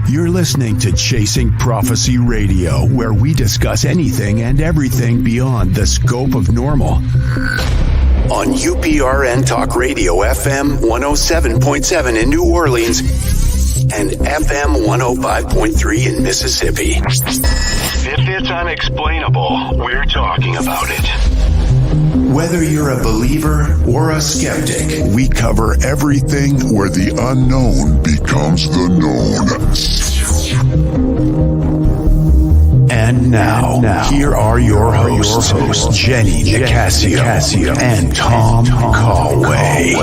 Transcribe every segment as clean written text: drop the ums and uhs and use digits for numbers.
You're listening to Chasing Prophecy Radio, where we discuss anything and everything beyond the scope of normal. On UPRN Talk Radio, FM 107.7 in New Orleans and FM 105.3 in Mississippi. If it's unexplainable, we're talking about it. Whether you're a believer or a skeptic, we cover everything where the unknown becomes the known. And now, here are your hosts, Jenny Nicasio and Tom Callway.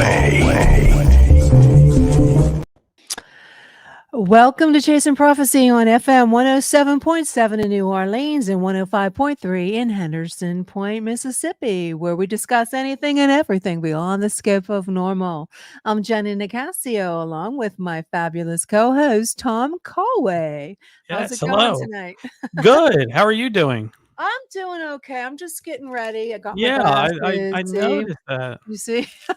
Welcome to Chasing Prophecy on FM 107.7 in New Orleans and 105.3 in Henderson Point, Mississippi, where we discuss anything and everything beyond the scope of normal. I'm Jenny Nicasio, along with my fabulous co-host, Tom Callway. Yes, how's it hello. going tonight? Good. How are you doing? I'm doing okay. I'm just getting ready. I got my Yeah, glasses. I noticed that. You see? I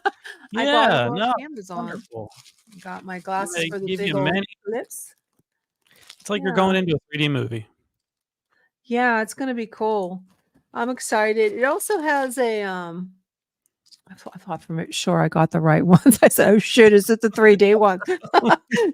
Yeah, bought them no, on Amazon. wonderful. Got my glasses They for the give big you old many. lips. It's like you're Yeah. going into a 3D movie. Yeah, it's gonna be cool. I'm excited. It also has a I thought for sure I got the right ones. I said, oh shit, is it the 3D one?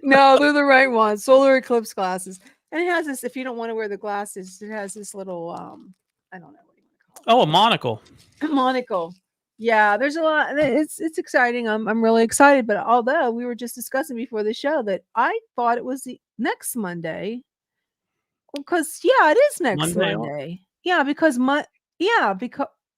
No, they're the right ones. Solar eclipse glasses. And it has this, if you don't want to wear the glasses, it has this little I don't know what you want to call it. Oh, a monocle. A monocle. Yeah, there's a lot. It's exciting. I'm really excited. But although we were just discussing before the show that I thought it was the next Monday. Because it is next Monday. Yeah, because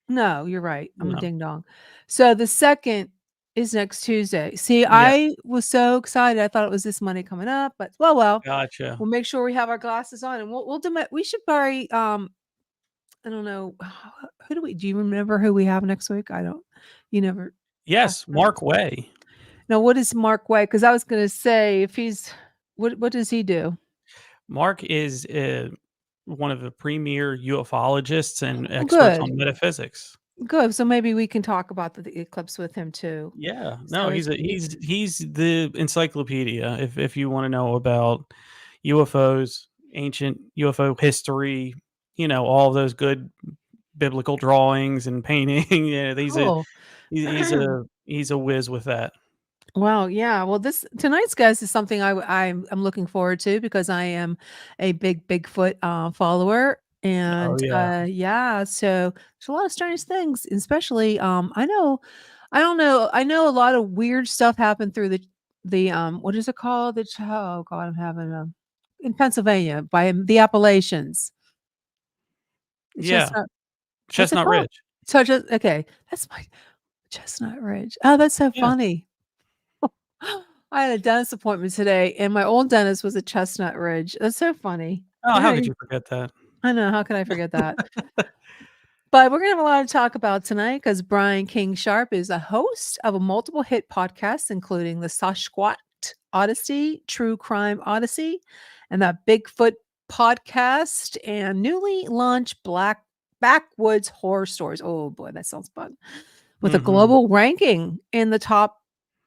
no, you're right. I'm a No. ding dong. So the 2nd is next Tuesday. See, Yeah. I was so excited. I thought it was this Monday coming up, but well, Gotcha. we'll make sure we have our glasses on, and we'll do we should bury I don't know do you remember who we have next week? You never. Yes, Mark Way. Now, what is Mark Way? Because I was going to say if he's what does he do? Mark is one of the premier ufologists and experts on metaphysics. Good. So maybe we can talk about the eclipse with him too. Yeah. So No, he's the encyclopedia if you want to know about UFOs, ancient UFO history, all those good biblical drawings and painting. Yeah, Cool. he's a whiz with that. Well, yeah. Well, tonight's guest is something I'm looking forward to because I am a big Bigfoot follower, and so there's a lot of strange things, especially I know a lot of weird stuff happened through the what is it called? Oh God, I'm having in Pennsylvania by the Appalachians. Yeah, Chestnut Ridge. Okay, that's my Chestnut Ridge. Oh, that's so funny. I had a dentist appointment today, and my old dentist was at Chestnut Ridge. That's so funny. Oh, how could you forget that? I know. How can I forget that? But we're going to have a lot to talk about tonight because Brian King Sharp is a host of a multiple hit podcasts, including the Sasquatch Odyssey, True Crime Odyssey, and that Bigfoot podcast, and newly launched Backwoods Horror Stories. Oh boy, that sounds fun. With a global ranking in the top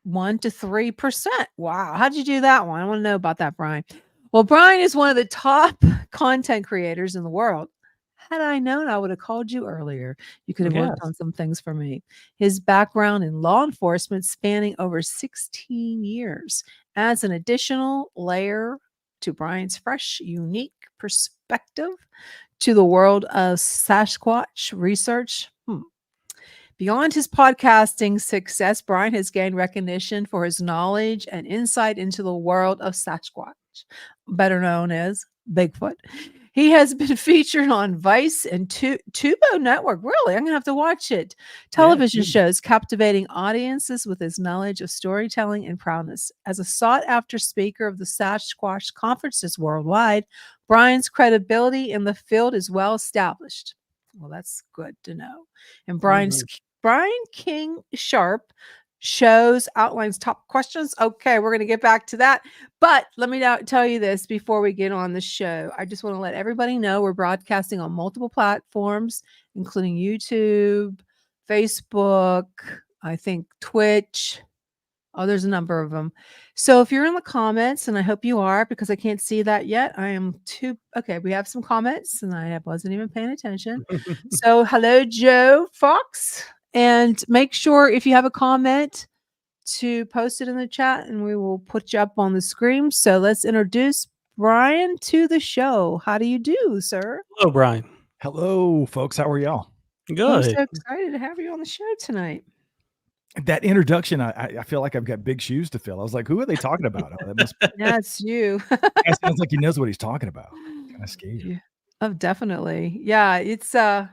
1% to 3%. Wow. How'd you do that one? I want to know about that, Brian. Well, Brian is one of the top content creators in the world. Had I known, I would have called you earlier. You could have worked on some things for me. His background in law enforcement spanning over 16 years adds an additional layer to Brian's fresh, unique perspective to the world of Sasquatch research. Beyond his podcasting success, Brian has gained recognition for his knowledge and insight into the world of Sasquatch, better known as Bigfoot. He has been featured on Vice and Tubo Network. Really? I'm going to have to watch it. Television shows captivating audiences with his knowledge of storytelling and proudness. As a sought-after speaker of the Sasquatch conferences worldwide, Brian's credibility in the field is well established. Well, that's good to know. And Brian King Sharp shows outlines top questions. Okay, we're going to get back to that. But let me now tell you this before we get on the show. I just want to let everybody know we're broadcasting on multiple platforms, including YouTube, Facebook, I think Twitch, Oh, there's a number of them. So if you're in the comments, and I hope you are because I can't see that yet. I am too okay. We have some comments, and I wasn't even paying attention. So hello, Joe Fox, and make sure if you have a comment to post it in the chat, and we will put you up on the screen. So let's introduce Brian to the show. How do you do, sir? Hello, Brian. Hello, folks. How are y'all? I'm Good. so excited to have you on the show tonight. That introduction, I feel like I've got big shoes to fill. I was like, who are they talking about? Oh, that must be, That's you. that sounds like he knows what he's talking about. Kind of scared. Yeah. Oh, definitely. Yeah, it's a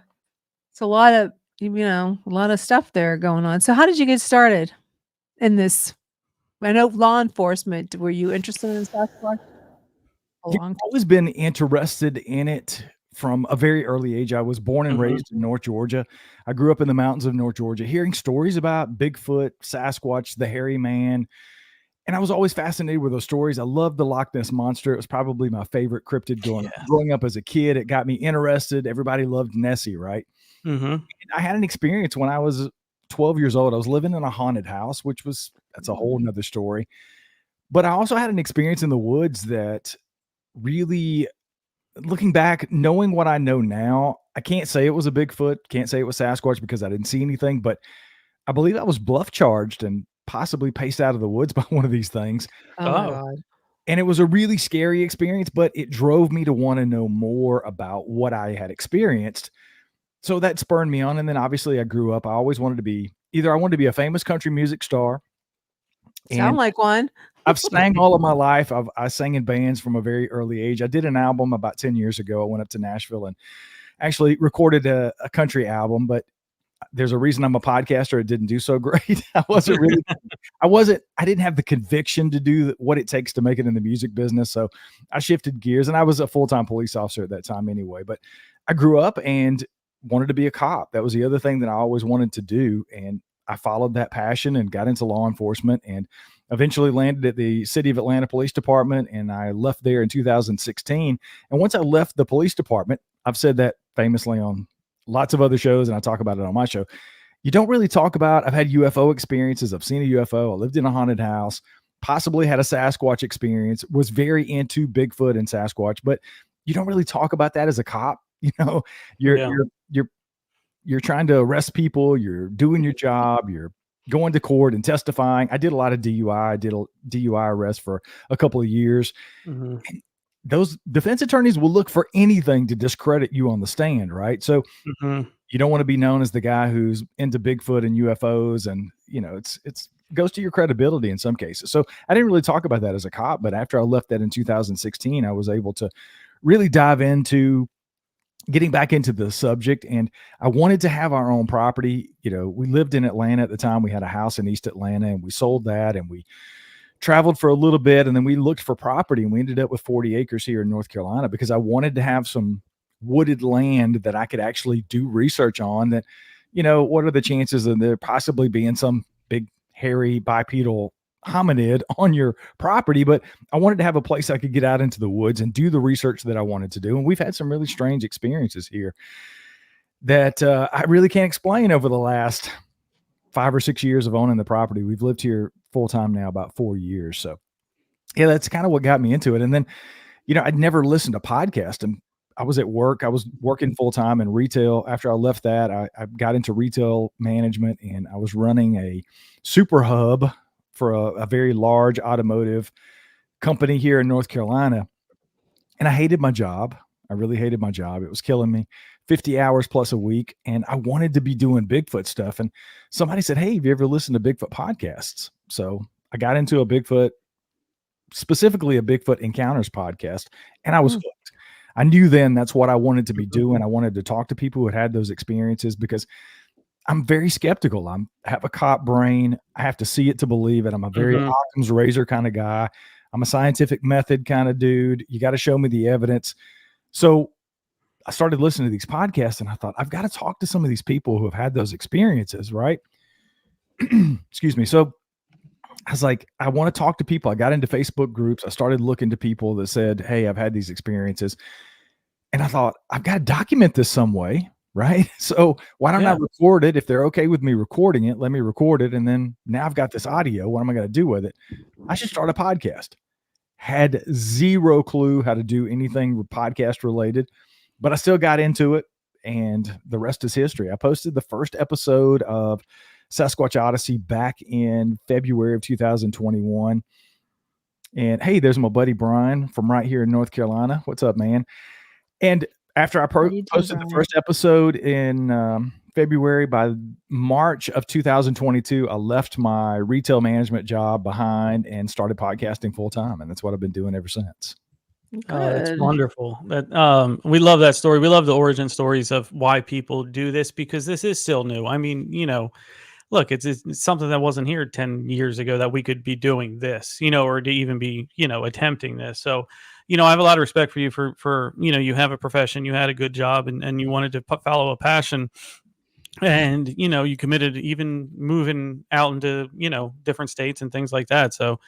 lot of a lot of stuff there going on. So how did you get started in this? I know law enforcement. Were you interested in Sasquatch? I've always been interested in it from a very early age. I was born and raised in North Georgia. I grew up in the mountains of North Georgia, hearing stories about Bigfoot, Sasquatch, the hairy man. And I was always fascinated with those stories. I loved the Loch Ness Monster. It was probably my favorite cryptid growing up as a kid. It got me interested. Everybody loved Nessie, right? Mm-hmm. I had an experience when I was 12 years old. I was living in a haunted house, that's a whole nother story. But I also had an experience in the woods that really, looking back, knowing what I know now, I can't say it was a Bigfoot, can't say it was Sasquatch because I didn't see anything, but I believe I was bluff charged and possibly paced out of the woods by one of these things. Oh my God. And it was a really scary experience, but it drove me to want to know more about what I had experienced. So that spurred me on. And then obviously I grew up. I always wanted to be a famous country music star. Sound like one. I've sang all of my life. I sang in bands from a very early age. I did an album about 10 years ago. I went up to Nashville and actually recorded a country album, but there's a reason I'm a podcaster. It didn't do so great. I didn't have the conviction to do what it takes to make it in the music business. So I shifted gears, and I was a full-time police officer at that time anyway, but I grew up and wanted to be a cop. That was the other thing that I always wanted to do. And I followed that passion and got into law enforcement and eventually landed at the City of Atlanta Police Department. And I left there in 2016. And once I left the police department, I've said that famously on lots of other shows, and I talk about it on my show. You don't really talk about, I've had UFO experiences. I've seen a UFO. I lived in a haunted house, possibly had a Sasquatch experience, was very into Bigfoot and Sasquatch, but you don't really talk about that as a cop. You're trying to arrest people. You're doing your job. You're going to court and testifying. I did a lot of DUI. I did a DUI arrest for a couple of years. Mm-hmm. Those defense attorneys will look for anything to discredit you on the stand, right? So you don't want to be known as the guy who's into Bigfoot and UFOs, and it's goes to your credibility in some cases. So I didn't really talk about that as a cop, but after I left that in 2016, I was able to really dive into getting back into the subject, and I wanted to have our own property. We lived in Atlanta at the time. We had a house in East Atlanta, and we sold that, and we traveled for a little bit, and then we looked for property, and we ended up with 40 acres here in North Carolina because I wanted to have some wooded land that I could actually do research on. That, what are the chances of there possibly being some big, hairy, bipedal hominid on your property? But I wanted to have a place I could get out into the woods and do the research that I wanted to do. And we've had some really strange experiences here that I really can't explain over the last 5 or 6 years of owning the property. We've lived here full time now about 4 years. So yeah, that's kind of what got me into it. And then, I'd never listened to podcasts, and I was at work. I was working full time in retail. After I left that, I got into retail management, and I was running a super hub for a very large automotive company here in North Carolina. And I hated my job. I really hated my job. It was killing me. 50 hours plus a week. And I wanted to be doing Bigfoot stuff. And somebody said, hey, have you ever listened to Bigfoot podcasts? So I got into specifically a Bigfoot Encounters podcast, and I was hooked. I knew then that's what I wanted to be doing. I wanted to talk to people who had those experiences because I'm very skeptical. I have a cop brain. I have to see it to believe it. I'm a very Occam's razor kind of guy. I'm a scientific method kind of dude. You got to show me the evidence. So I started listening to these podcasts, and I thought, I've got to talk to some of these people who have had those experiences, right? Excuse me. So I was like, I want to talk to people. I got into Facebook groups. I started looking to people that said, hey, I've had these experiences. And I thought, I've got to document this some way. right? So why don't I Yeah. record it? If they're okay with me recording it, let me record it. And then now I've got this audio. What am I going to do with it? I should start a podcast. Had zero clue how to do anything podcast related, but I still got into it. And the rest is history. I posted the first episode of Sasquatch Odyssey back in February of 2021. And hey, there's my buddy Brian from right here in North Carolina. What's up, man? And after I posted the first episode in February, by March of 2022, I left my retail management job behind and started podcasting full time. And that's what I've been doing ever since. Oh, that's wonderful. That we love that story. We love the origin stories of why people do this, because this is still new. I mean, look, it's something that wasn't here 10 years ago that we could be doing this, or to even be, attempting this. So, I have a lot of respect for you for, you have a profession, you had a good job, and you wanted to follow a passion, and, you committed to even moving out into, different states and things like that. So,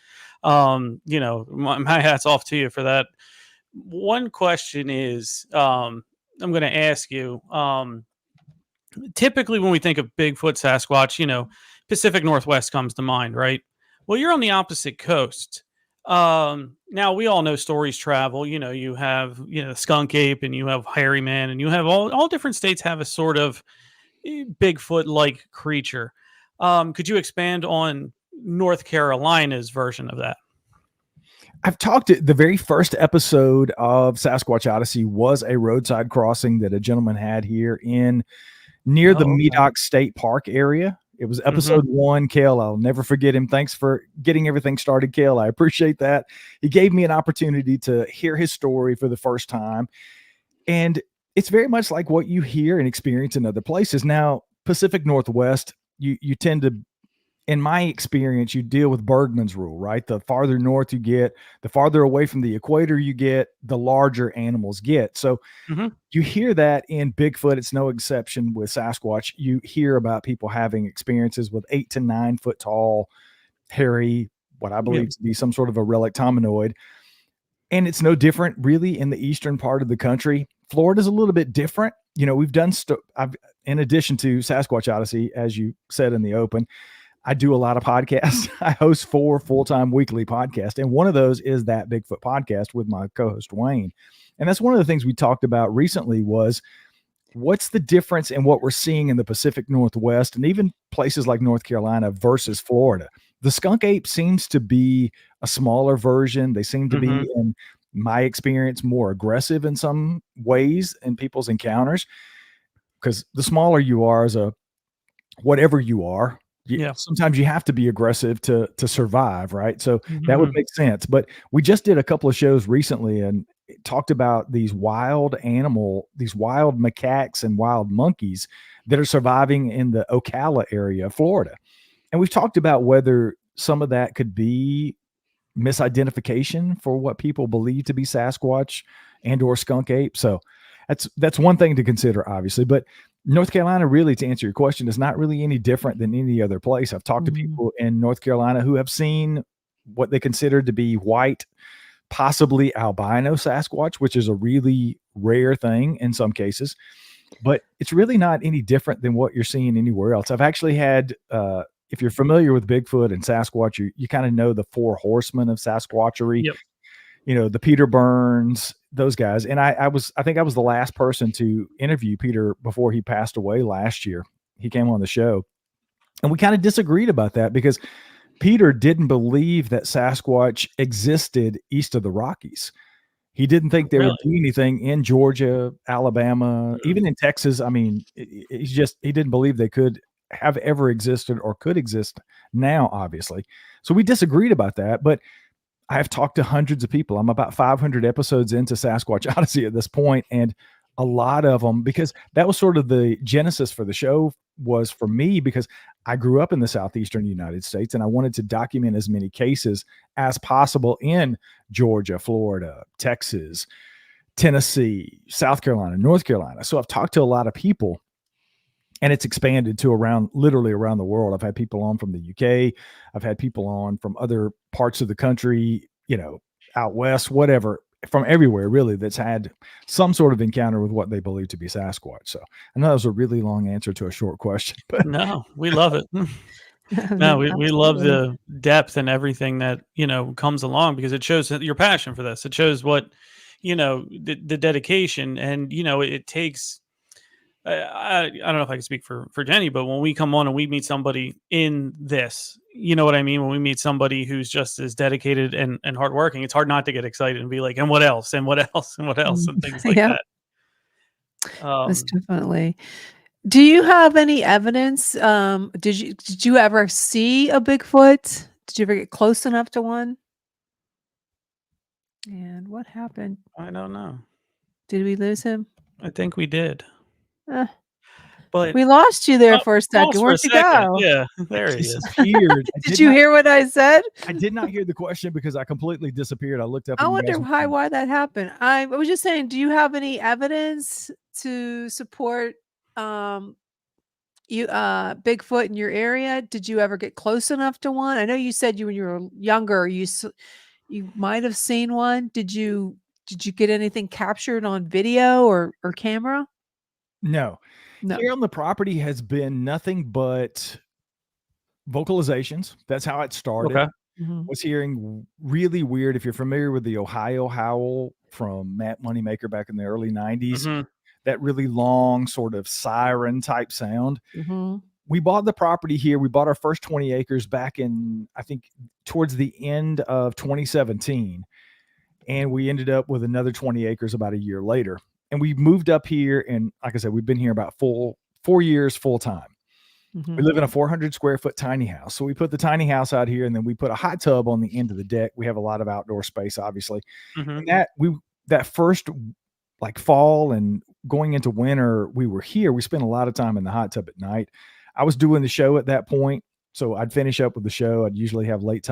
my hat's off to you for that. One question is, I'm going to ask you, typically when we think of Bigfoot, Sasquatch, Pacific Northwest comes to mind, right? Well, you're on the opposite coast. Now we all know stories travel, you have, skunk ape, and you have hairy man, and you have all different states have a sort of Bigfoot-like creature. Could you expand on North Carolina's version of that? I've talked the very first episode of Sasquatch Odyssey was a roadside crossing that a gentleman had here near the Medoc State Park area. It was episode 1. Kale, I'll never forget him. Thanks for getting everything started, Kale. I appreciate that. He gave me an opportunity to hear his story for the first time. And it's very much like what you hear and experience in other places. Now, Pacific Northwest, you tend to, in my experience, you deal with Bergman's rule, right? The farther north you get, the farther away from the equator you get, the larger animals get. So you hear that in Bigfoot. It's no exception with Sasquatch. You hear about people having experiences with 8 to 9 foot tall, hairy, what I believe to be some sort of a relic hominoid. And it's no different really in the eastern part of the country. Florida's a little bit different. We've done in addition to Sasquatch Odyssey, as you said in the open, I do a lot of podcasts. I host 4 full-time weekly podcasts. And one of those is that Bigfoot podcast with my co-host Wayne. And that's one of the things we talked about recently was what's the difference in what we're seeing in the Pacific Northwest and even places like North Carolina versus Florida. The skunk ape seems to be a smaller version. They seem to be, in my experience, more aggressive in some ways in people's encounters, because the smaller you are as whatever you are, sometimes you have to be aggressive to survive, right? So that would make sense. But we just did a couple of shows recently and talked about these wild macaques and wild monkeys that are surviving in the Ocala area of Florida. And we've talked about whether some of that could be misidentification for what people believe to be Sasquatch and or skunk ape. So that's one thing to consider, obviously. But North Carolina, really, to answer your question, is not really any different than any other place. I've talked to people in North Carolina who have seen what they consider to be white, possibly albino Sasquatch, which is a really rare thing in some cases. But it's really not any different than what you're seeing anywhere else. I've actually had, if you're familiar with Bigfoot and Sasquatch, you kind of know the 4 horsemen of Sasquatchery. The Peter Burns, those guys. And I think I was the last person to interview Peter before he passed away last year. He came on the show and we kind of disagreed about that because Peter didn't believe that Sasquatch existed east of the Rockies. He didn't think there would be anything in Georgia, Alabama, even in Texas. I mean, he didn't believe they could have ever existed or could exist now, obviously. So we disagreed about that, but I have talked to hundreds of people. I'm about 500 episodes into Sasquatch Odyssey at this point, and a lot of them, because that was sort of the genesis for the show, was for me because I grew up in the southeastern United States and I wanted to document as many cases as possible in Georgia, Florida, Texas, Tennessee, South Carolina, North Carolina. So I've talked to a lot of people, and it's expanded to literally around the world. I've had people on from the UK. I've had people on from other parts of the country, out west, whatever. from everywhere, really, that's had some sort of encounter with what they believe to be Sasquatch. So I know that was a really long answer to a short question, but No, we love it. No, No, we love absolutely. the depth and everything that, comes along, because it shows that your passion for this. It shows what, the dedication, and, it takes, I don't know if I can speak for Jenny, but when we come on and we meet somebody in this, you know what I mean? When we meet somebody who's just as dedicated and hardworking, it's hard not to get excited and be like, and what else? And what else? And what else? And things like Yeah, that. most Um, definitely. Do you have any evidence? Did you ever see a Bigfoot? Did you ever get close enough to one? And what happened? I don't know. Did we lose him? I think we did, Uh, but we lost you there for a second. pause for a Where'd you second. go? Yeah, there he is. disappeared. Did you hear what I said? I did not hear the question because I completely disappeared. I looked up. I And you wonder guys why that happened. I was just saying, do you have any evidence to support Bigfoot in your area? Did you ever get close enough to one? I know you said when you were younger, you might have seen one. Did you get anything captured on video or camera? No. No. Here on the property has been nothing but vocalizations. That's how it started. Okay. Mhm. Was hearing really weird. If you're familiar with the Ohio Howl from Matt Moneymaker back in the early 90s, Mhm. that really long sort of siren type sound. Mhm. We bought the property here. We bought our first 20 acres back in, I think, towards the end of 2017. And we ended up with another 20 acres about a year later. And we moved up here. And like I said, we've been here about 4 years full time. We Mhm. live in a 400 square foot tiny house. So we put the tiny house out here, and then we put a hot tub on the end of the deck. We have a lot of outdoor space, obviously. Mhm. And that first like fall and going into winter, we were here. We spent a lot of time in the hot tub at night. I was doing the show at that point. So I'd finish up with the show. I'd usually have late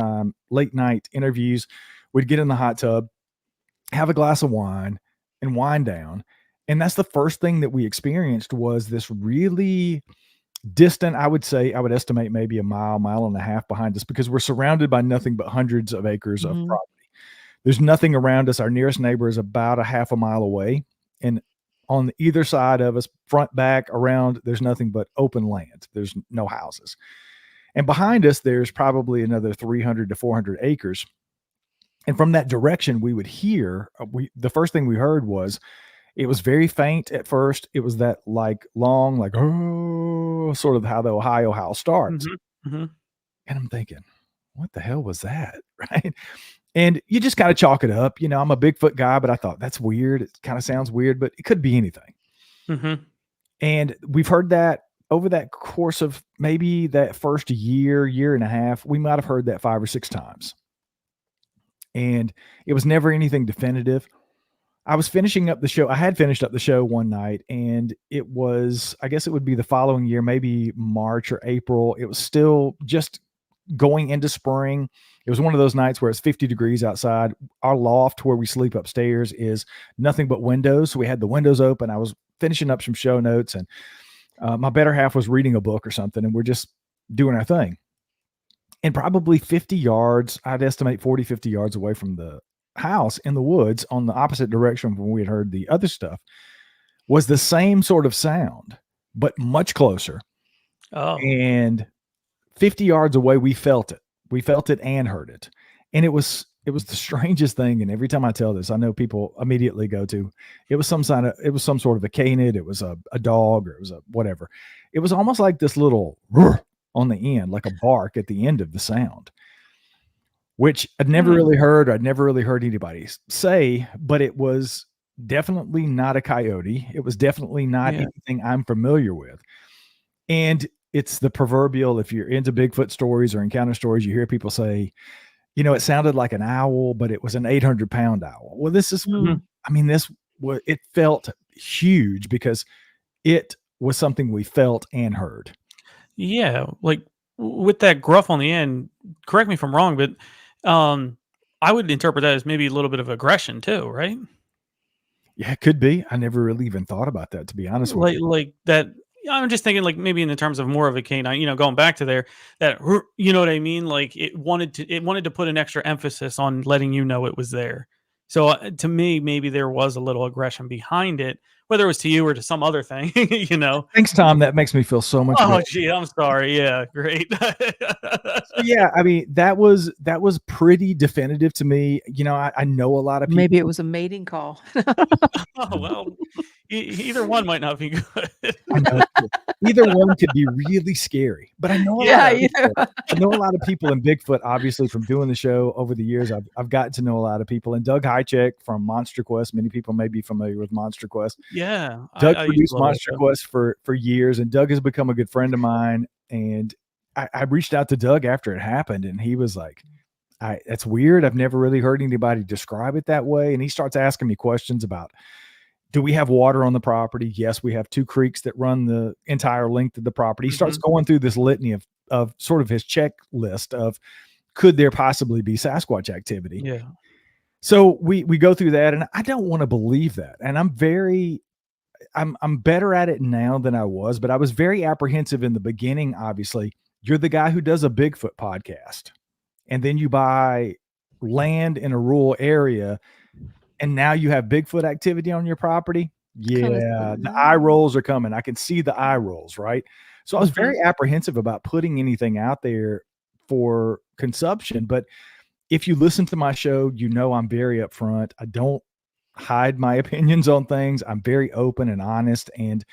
night interviews. We'd get in the hot tub, have a glass of wine, and wind down. And that's the first thing that we experienced was this really distant, I would estimate maybe a mile and a half behind us, because we're surrounded by nothing but hundreds of acres of Mhm. property. There's nothing around us. Our nearest neighbor is about a half a mile away. And on either side of us, front, back, around, there's nothing but open land. There's no houses. And behind us, there's probably another 300 to 400 acres. And from that direction, we would hear, the first thing we heard was, it was very faint at first. It was that like long, like, oh, sort of how the Ohio Howl starts. Mhm. Mhm. And I'm thinking, what the hell was that? Right. And you just kind of chalk it up. I'm a Bigfoot guy, but I thought that's weird. It kind of sounds weird, but it could be anything. Mhm. And we've heard that over that course of maybe that first year and a half, we might have heard that 5 or 6 times. And it was never anything definitive. I was finishing up the show. I had finished up the show one night, and I guess it would be the following year, maybe March or April. It was still just going into spring. It was one of those nights where it's 50 degrees outside. Our loft where we sleep upstairs is nothing but windows. So we had the windows open. I was finishing up some show notes, and my better half was reading a book or something, and we're just doing our thing. And probably 50 yards, I'd estimate 40, 50 yards away from the house in the woods on the opposite direction from where we had heard the other stuff, was the same sort of sound, but much closer. Oh. And 50 yards away, we felt it. We felt it and heard it. And it was the strangest thing. And every time I tell this, I know people immediately go to, it was some sort of a canid. It was a dog, or it was a whatever. It was almost like this little on the end, like a bark at the end of the sound, which I'd never really heard. I'd never really heard anybody say, but it was definitely not a coyote. It was definitely not anything I'm familiar with. And it's the proverbial, if you're into Bigfoot stories or encounter stories, you hear people say, it sounded like an owl, but it was an 800-pound owl. Well, it felt huge because it was something we felt and heard. Yeah, like with that gruff on the end, correct me if I'm wrong, but I would interpret that as maybe a little bit of aggression too, right? Yeah, it could be. I never really even thought about that, to be honest with you. Like that. I'm just thinking, like, maybe in the terms of more of a canine, going back to there, that, you know what I mean? Like it wanted to put an extra emphasis on letting you know it was there. So to me, maybe there was a little aggression behind it, whether it was to you or to some other thing, you know. Thanks, Tom. That makes me feel so much Oh, better. gee, I'm sorry. Yeah, great. So yeah, I mean, that was pretty definitive to me. You know, I know a lot of people. Maybe it was a mating call. Oh, well, either one might not be good. I know, either one could be really scary, but I know Yeah, I know a lot of people in Bigfoot, obviously from doing the show over the years. I've gotten to know a lot of people, and Doug Hychek from Monster Quest. Many people may be familiar with Monster Quest. Yeah, Doug I produced Monster Quest for years, and Doug has become a good friend of mine. And I reached out to Doug after it happened, and he was like, that's weird. I've never really heard anybody describe it that way. And he starts asking me questions about, do we have water on the property? Yes, we have 2 creeks that run the entire length of the property. He starts going through this litany of sort of his checklist of, could there possibly be Sasquatch activity? Yeah. So we go through that, and I don't want to believe that. And I'm better at it now than I was, but I was very apprehensive in the beginning. Obviously, you're the guy who does a Bigfoot podcast, and then you buy land in a rural area, and now you have Bigfoot activity on your property. Yeah, the eye rolls are coming. I can see the eye rolls, right? So I was very apprehensive about putting anything out there for consumption. But if you listen to my show, you know I'm very upfront. I don't hide my opinions on things. I'm very open and honest, and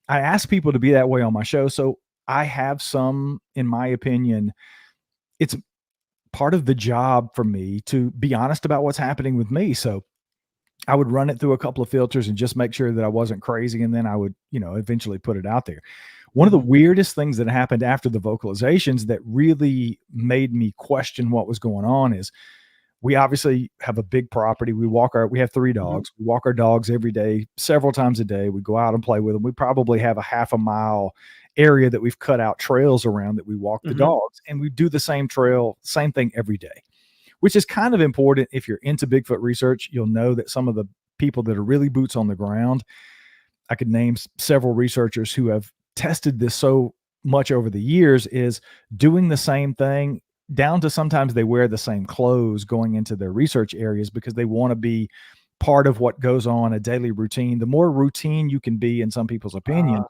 I ask people to be that way on my show. So I have some, in my opinion, it's part of the job for me to be honest about what's happening with me. So I would run it through a couple of filters and just make sure that I wasn't crazy. And then I would, eventually put it out there. One of the weirdest things that happened after the vocalizations that really made me question what was going on is, we obviously have a big property. We have 3 dogs. We walk our dogs every day, several times a day. We go out and play with them. We probably have a half a mile area that we've cut out trails around that we walk the dogs, and we do the same trail, same thing every day, which is kind of important. If you're into Bigfoot research, you'll know that some of the people that are really boots on the ground, I could name several researchers who have tested this so much over the years, is doing the same thing, down to sometimes they wear the same clothes going into their research areas because they want to be part of what goes on, a daily routine. The more routine you can be, in some people's opinion,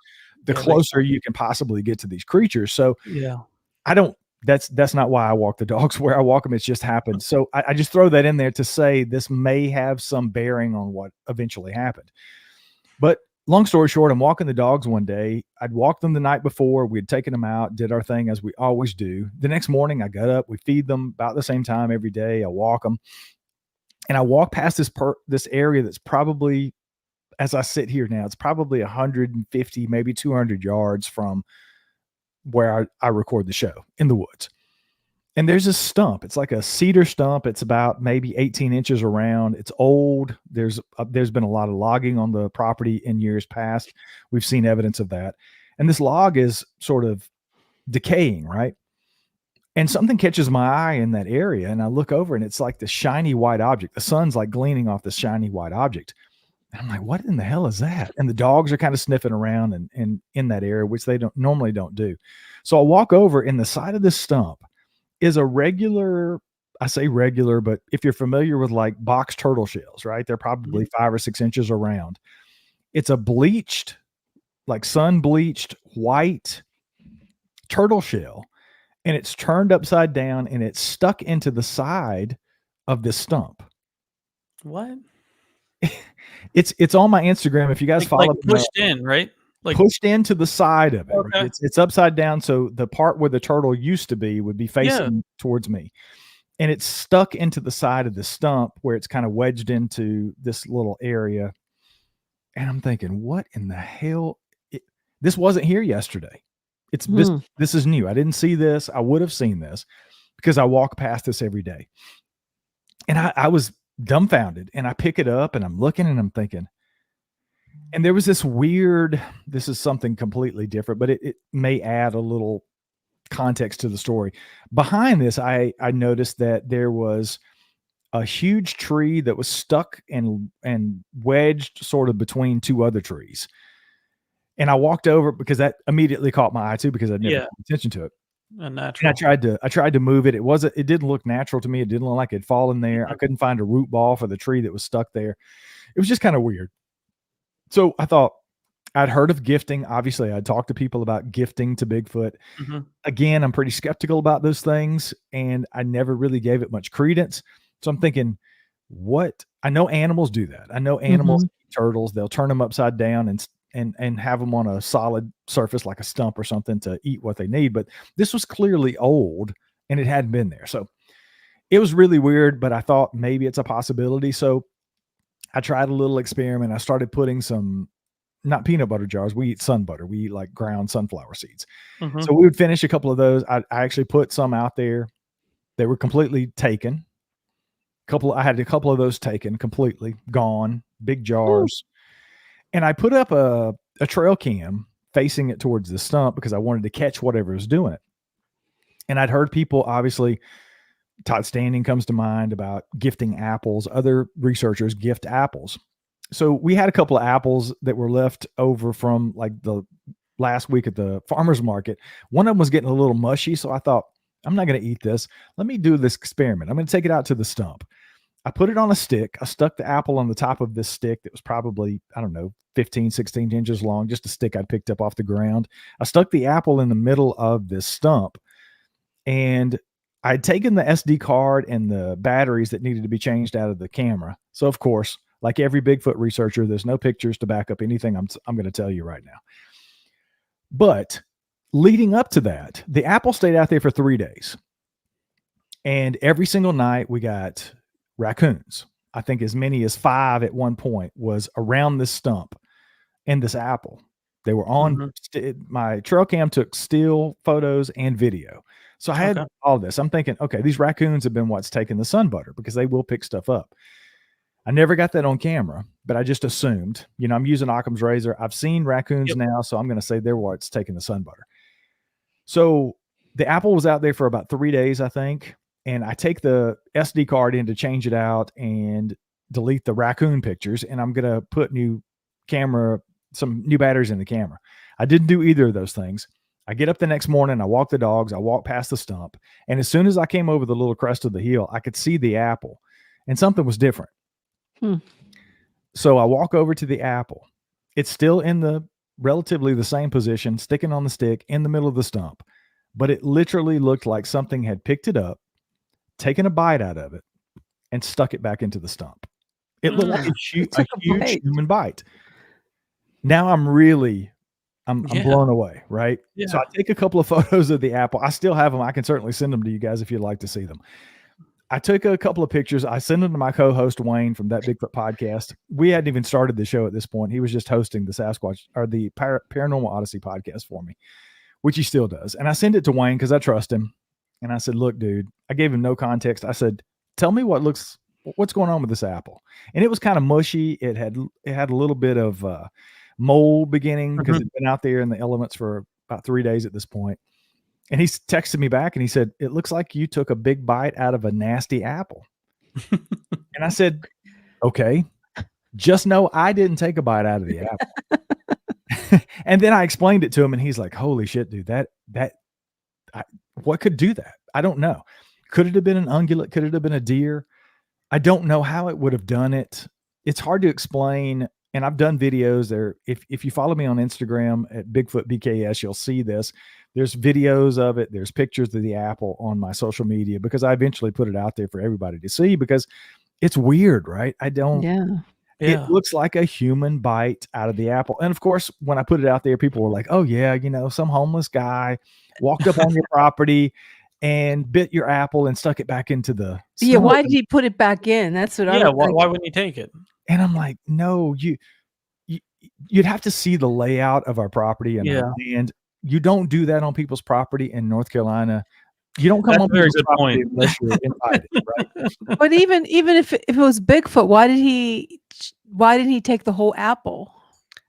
the closer you can possibly get to these creatures. So that's not why I walk the dogs where I walk them. It's just happened. So I just throw that in there to say this may have some bearing on what eventually happened. But long story short, I'm walking the dogs one day. I'd walked them the night before. We had taken them out, did our thing as we always do. The next morning I got up, we feed them about the same time every day. I walk them, and I walk past this area that's probably, as I sit here now, it's probably 150, maybe 200 yards from where I record the show in the woods. And there's a stump. It's like a cedar stump. It's about maybe 18 inches around. It's old. There's been a lot of logging on the property in years past. We've seen evidence of that. And this log is sort of decaying, right? And something catches my eye in that area, and I look over, and it's like this shiny white object. The sun's like gleaming off this shiny white object. And I'm like, what in the hell is that? And the dogs are kind of sniffing around and in that area, which they normally don't do. So I walk over, and the side of this stump is a regular, I say regular, but if you're familiar with like box turtle shells, right? They're probably 5 or 6 inches around. It's a bleached, like sun bleached white turtle shell, and it's turned upside down, and it's stuck into the side of this stump. What? It's on my Instagram. If you guys follow, like pushed in, right? Like pushed into the side of it. Okay. It's upside down. So the part where the turtle used to be would be facing towards me. And it's stuck into the side of the stump where it's kind of wedged into this little area. And I'm thinking, what in the hell? This wasn't here yesterday. This is new. I didn't see this. I would have seen this because I walk past this every day. And I was dumbfounded, and I pick it up, and I'm looking, and I'm thinking, and there was this is something completely different, but it may add a little context to the story. Behind this, I noticed that there was a huge tree that was stuck and wedged sort of between 2 other trees. And I walked over because that immediately caught my eye too, because I'd never paid attention to it. unnatural. And I tried to move it. It didn't look natural to me. It didn't look like it'd fallen there. I couldn't find a root ball for the tree that was stuck there. It was just kind of weird. So I thought, I'd heard of gifting. Obviously, I'd talked to people about gifting to Bigfoot. Again, I'm pretty skeptical about those things, and I never really gave it much credence. So I'm thinking, what? I know animals do that. I know animals eat turtles. They'll turn them upside down and have them on a solid surface like a stump or something to eat what they need. But this was clearly old, and it hadn't been there. So it was really weird, but I thought maybe it's a possibility. So I tried a little experiment. I started putting some, not peanut butter jars. We eat sun butter. We eat like ground sunflower seeds. So we would finish a couple of those. I actually put some out there. They were completely taken. I had a couple of those taken, completely gone, big jars. And I put up a trail cam facing it towards the stump because I wanted to catch whatever was doing it. And I'd heard people, obviously, Todd Standing comes to mind about gifting apples. Other researchers gift apples. So we had a couple of apples that were left over from like the last week at the farmer's market. One of them was getting a little mushy. So I thought, I'm not going to eat this. Let me do this experiment. I'm going to take it out to the stump. I put it on a stick. I stuck the apple on the top of this stick that was probably, I don't know, 15, 16 inches long, just a stick I'd picked up off the ground. I stuck the apple in the middle of this stump, and I'd taken the SD card and the batteries that needed to be changed out of the camera. So of course, like every Bigfoot researcher, there's no pictures to back up anything I'm going to tell you right now. But leading up to that, the apple stayed out there for 3 days. And every single night we got raccoons. I think as many as 5 at one point was around this stump and this apple. They were on my trail cam, took still photos and video. So I had all this. I'm thinking, okay, these raccoons have been what's taking the sun butter because they will pick stuff up. I never got that on camera, but I just assumed, I'm using Occam's razor. I've seen raccoons now, so I'm going to say they're what's taking the sun butter. So the apple was out there for about 3 days, I think. And I take the SD card in to change it out and delete the raccoon pictures. And I'm going to put some new batteries in the camera. I didn't do either of those things. I get up the next morning, I walk the dogs, I walk past the stump. And as soon as I came over the little crest of the hill, I could see the apple and something was different. So I walk over to the apple. It's still in the relatively the same position, sticking on the stick in the middle of the stump, but it literally looked like something had picked it up, taken a bite out of it, and stuck it back into the stump. It looked like a huge human bite. Now I'm blown away, right? Yeah. So I take a couple of photos of the apple. I still have them. I can certainly send them to you guys if you'd like to see them. I took a couple of pictures. I sent them to my co-host Wayne from That Bigfoot Podcast. We hadn't even started the show at this point. He was just hosting the Sasquatch or the Paranormal Odyssey podcast for me, which he still does. And I sent it to Wayne because I trust him. And I said, look, dude, I gave him no context. I said, tell me what's going on with this apple. And it was kind of mushy. It had a little bit of mold beginning because it'd been out there in the elements for about 3 days at this point. And he texted me back and he said, it looks like you took a big bite out of a nasty apple. And I said, okay, just know I didn't take a bite out of the apple. And then I explained it to him and he's like, holy shit, dude, what could do that? I don't know. Could it have been an ungulate? Could it have been a deer? I don't know how it would have done it. It's hard to explain. And I've done videos there. If you follow me on Instagram at Bigfoot BKS, you'll see this. There's videos of it. There's pictures of the apple on my social media because I eventually put it out there for everybody to see because it's weird, right? It looks like a human bite out of the apple. And of course, when I put it out there, people were like, oh yeah, some homeless guy walked up on your property and bit your apple and stuck it back into the stomach. Yeah, why did he put it back in? That's what I was why wouldn't he take it? And I'm like, no, you'd have to see the layout of our property and our land. You don't do that on people's property in North Carolina. You don't come on people's property unless you're invited, right? But even if it was Bigfoot, why didn't he take the whole apple?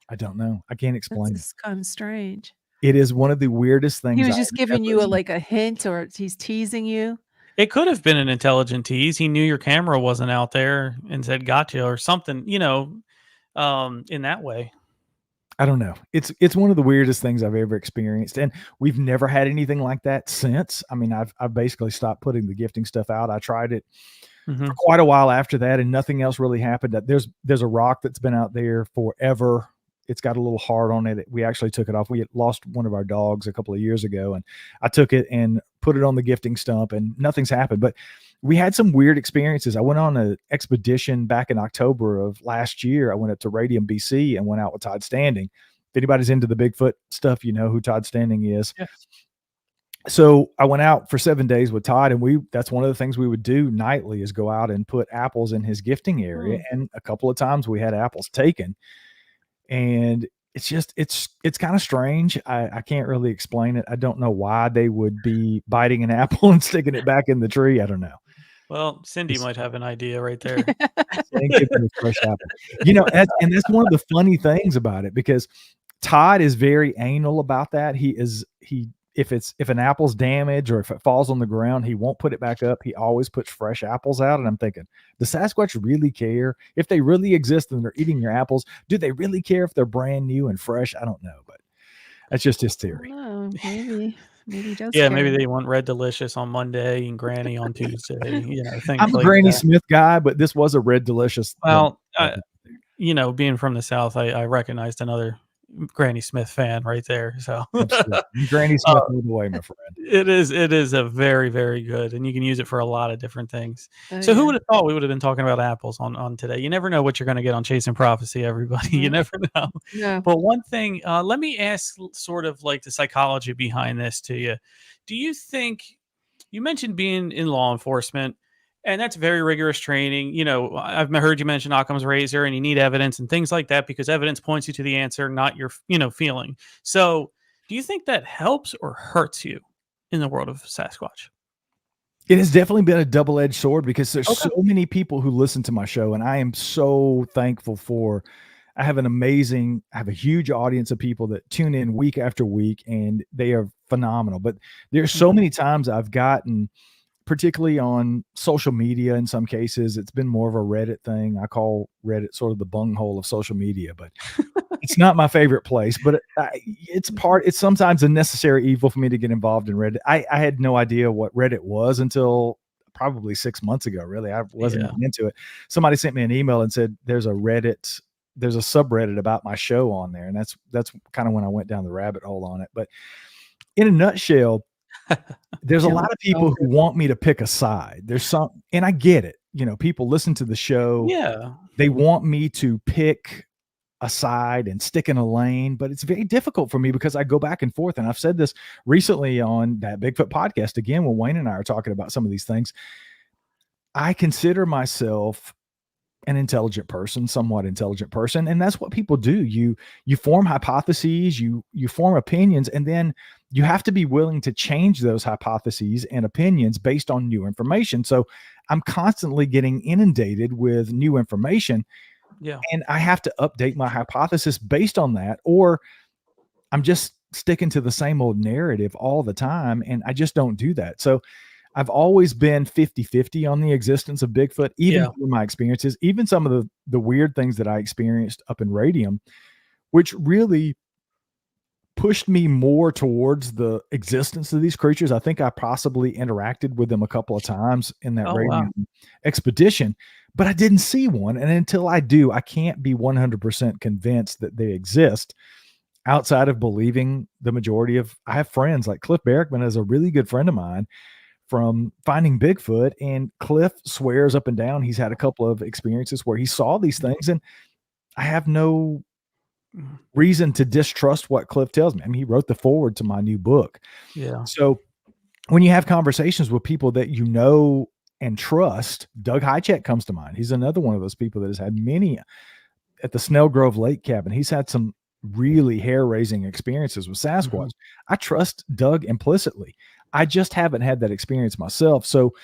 I don't know. I can't explain. It's kind of strange. It is one of the weirdest things. He was just giving you a hint, or he's teasing you. It could have been an intelligent tease. He knew your camera wasn't out there and said, gotcha, or something, in that way. I don't know. It's one of the weirdest things I've ever experienced, and we've never had anything like that since. I mean, I've basically stopped putting the gifting stuff out. I tried it for quite a while after that, and nothing else really happened. There's a rock that's been out there forever. It's got a little heart on it. We actually took it off. We had lost one of our dogs a couple of years ago, and I took it and put it on the gifting stump, and nothing's happened. But we had some weird experiences. I went on an expedition back in October of last year. I went up to Radium, BC, and went out with Todd Standing. If anybody's into the Bigfoot stuff, you know who Todd Standing is. Yeah. So I went out for 7 days with Todd, and that's one of the things we would do nightly is go out and put apples in his gifting area. And a couple of times we had apples taken, and it's kind of strange. I can't really explain it. I don't know why they would be biting an apple and sticking it back in the tree. I don't know. Well, Cindy might have an idea right there. Fresh apple. You know, that's one of the funny things about it, because Todd is very anal about that. If an apple's damaged or if it falls on the ground, he won't put it back up. He always puts fresh apples out. And I'm thinking, does Sasquatch really care? If they really exist and they're eating your apples, do they really care if they're brand new and fresh? I don't know, but that's just his theory. Maybe he does. Yeah, care. maybe they want Red Delicious on Monday and Granny on Tuesday. You know, things I'm a like Granny that. Smith guy, but this was a Red Delicious. Well, you know, being from the South, I recognized another Granny Smith fan right there. So Granny Smith all the way, my friend. It is a very, very good, and you can use it for a lot of different things. So who would have thought we would have been talking about apples on today? You never know what you're going to get on Chasing Prophecy, everybody. You never know. Yeah. But one thing, let me ask sort of like the psychology behind this to you. Do you think, you mentioned being in law enforcement, and that's very rigorous training. You know, I've heard you mention Occam's razor, and you need evidence and things like that because evidence points you to the answer, not your, feeling. So do you think that helps or hurts you in the world of Sasquatch? It has definitely been a double-edged sword because there's so many people who listen to my show, and I am so thankful for. I have a huge audience of people that tune in week after week, and they are phenomenal. But there's so many times I've gotten, particularly on social media, in some cases, it's been more of a Reddit thing. I call Reddit sort of the bunghole of social media, but it's not my favorite place. But it's sometimes a necessary evil for me to get involved in Reddit. I had no idea what Reddit was until probably 6 months ago. Really, I wasn't even into it. Somebody sent me an email and said there's a subreddit about my show on there, and that's kind of when I went down the rabbit hole on it. But in a nutshell, there's a lot of people who want me to pick a side. And I get it. You know, people listen to the show. Yeah. They want me to pick a side and stick in a lane, but it's very difficult for me because I go back and forth. And I've said this recently on that Bigfoot podcast again, when Wayne and I are talking about some of these things. I consider myself an intelligent person, somewhat intelligent person. And that's what people do. You form hypotheses, you form opinions, and then you have to be willing to change those hypotheses and opinions based on new information. So I'm constantly getting inundated with new information. Yeah. And I have to update my hypothesis based on that, or I'm just sticking to the same old narrative all the time. And I just don't do that. So I've always been 50-50 on the existence of Bigfoot, even through my experiences, even some of the weird things that I experienced up in Radium, which really pushed me more towards the existence of these creatures. I think I possibly interacted with them a couple of times in that Radium expedition, but I didn't see one. And until I do, I can't be 100% convinced that they exist outside of believing the majority of, I have friends like Cliff Barrickman is a really good friend of mine from finding Bigfoot, and Cliff swears up and down he's had a couple of experiences where he saw these things, and I have no reason to distrust what Cliff tells me. I mean, he wrote the foreword to my new book. Yeah. So when you have conversations with people that you know and trust, Doug Hycheck comes to mind. He's another one of those people that has had many at the Snell Grove Lake cabin. He's had some really hair-raising experiences with Sasquatch. I trust Doug implicitly. I just haven't had that experience myself. So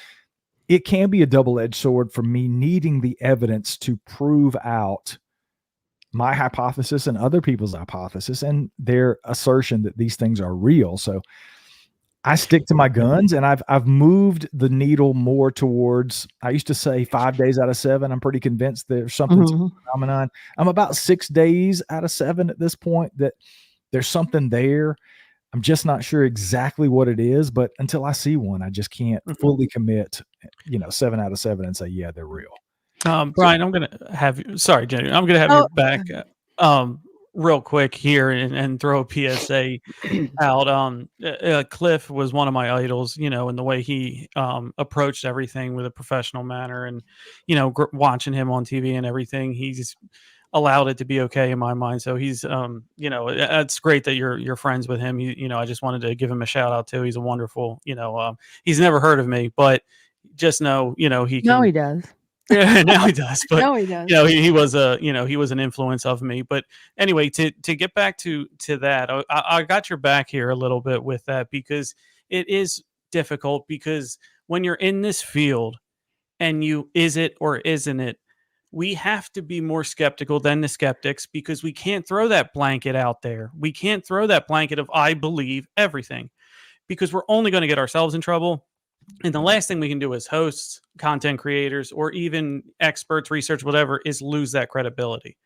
it can be a double-edged sword for me needing the evidence to prove out my hypothesis and other people's hypothesis and their assertion that these things are real. So I stick to my guns, and I've moved the needle more towards, I used to say 5 days out of 7. I'm pretty convinced there's something to the phenomenon. I'm about 6 days out of 7 at this point that there's something there. I'm just not sure exactly what it is, but until I see one, I just can't fully commit, 7 out of 7 and say, yeah, they're real. Brian, I'm going to have you, sorry, Jenny, I'm going to have you back real quick here and throw a PSA out. Cliff was one of my idols, in the way he approached everything with a professional manner, and, watching him on TV and everything, he's allowed it to be okay in my mind. So he's, it's great that you're friends with him. I just wanted to give him a shout out too. He's a wonderful, he's never heard of me, but just know, he can. No, he does. Yeah, now he does. But No, he does. he was he was an influence of me. But anyway, to get back to that, I got your back here a little bit with that, because it is difficult, because when you're in this field and is it or isn't it, we have to be more skeptical than the skeptics, because we can't throw that blanket out there. We can't throw that blanket of I believe everything, because we're only going to get ourselves in trouble. And the last thing we can do as hosts, content creators, or even experts, research, whatever, is lose that credibility,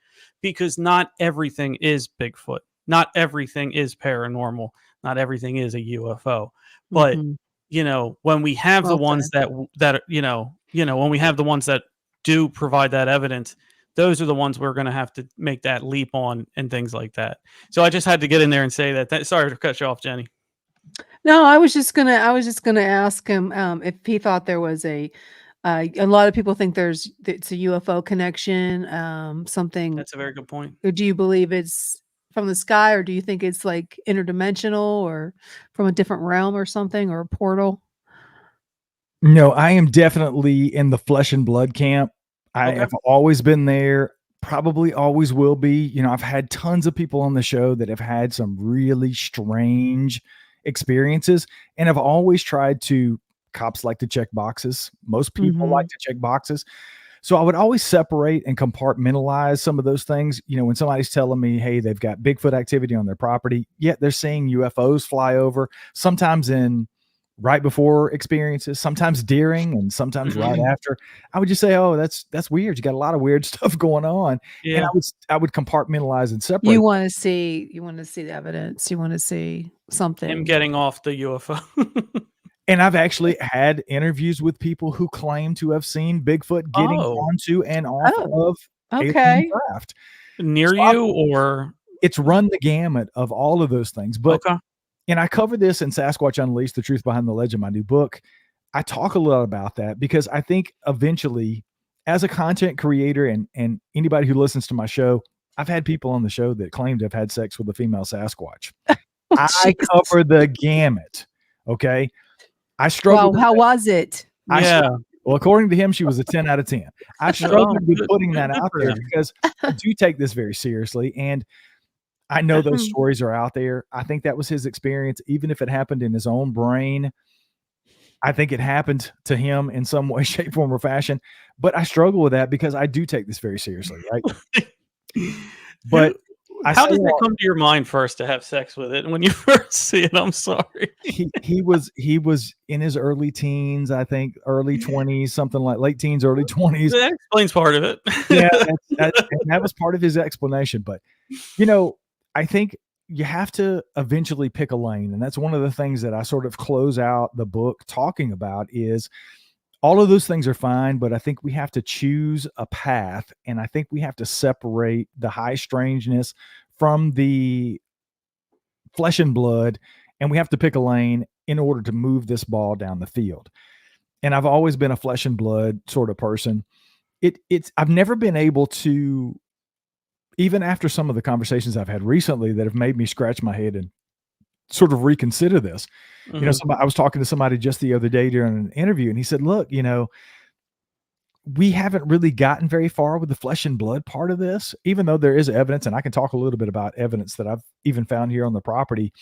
because not everything is Bigfoot. Not everything is paranormal. Not everything is a UFO. But, when we have the ones that when we have the ones that do provide that evidence, those are the ones we're going to have to make that leap on and things like that. So I just had to get in there and say that. Sorry to cut you off, Jenny. No, I was just gonna ask him if he thought there was a lot of people think it's a UFO connection, something. That's a very good point. Do you believe it's from the sky, or do you think it's like interdimensional, or from a different realm or something, or a portal? No, I am definitely in the flesh and blood camp. I have always been there, probably always will be. I've had tons of people on the show that have had some really strange experiences, and I've always tried to, cops like to check boxes. Most people like to check boxes. So I would always separate and compartmentalize some of those things. When somebody's telling me, hey, they've got Bigfoot activity on their property, yet they're seeing UFOs fly over, sometimes right before experiences, sometimes during, and sometimes right after. I would just say, oh, that's weird. You got a lot of weird stuff going on. Yeah. And I would compartmentalize and separate. You want to see the evidence. You want to see something. Him getting off the UFO. And I've actually had interviews with people who claim to have seen Bigfoot getting onto and off of a craft. Near you, or? It's run the gamut of all of those things. But and I cover this in Sasquatch Unleashed, The Truth Behind the Legend, my new book. I talk a lot about that, because I think eventually, as a content creator and anybody who listens to my show, I've had people on the show that claim to have had sex with a female Sasquatch. I cover the gamut. Okay. I struggled. Well, how was it? Well, according to him, she was a 10 out of 10. I struggled with putting that out there, because I do take this very seriously. And I know those stories are out there. I think that was his experience. Even if it happened in his own brain, I think it happened to him in some way, shape, form, or fashion. But I struggle with that, because I do take this very seriously, right? But how does that come to your mind first, to have sex with it when you first see it? I'm sorry. He was in his early teens, I think, early 20s, something like late teens, early 20s. That explains part of it. Yeah, that was part of his explanation. But, I think you have to eventually pick a lane. And that's one of the things that I sort of close out the book talking about, is all of those things are fine, but I think we have to choose a path. And I think we have to separate the high strangeness from the flesh and blood. And we have to pick a lane in order to move this ball down the field. And I've always been a flesh and blood sort of person. I've never been able to, even after some of the conversations I've had recently that have made me scratch my head and sort of reconsider this. I was talking to somebody just the other day during an interview, and he said, look, we haven't really gotten very far with the flesh and blood part of this, even though there is evidence. And I can talk a little bit about evidence that I've even found here on the property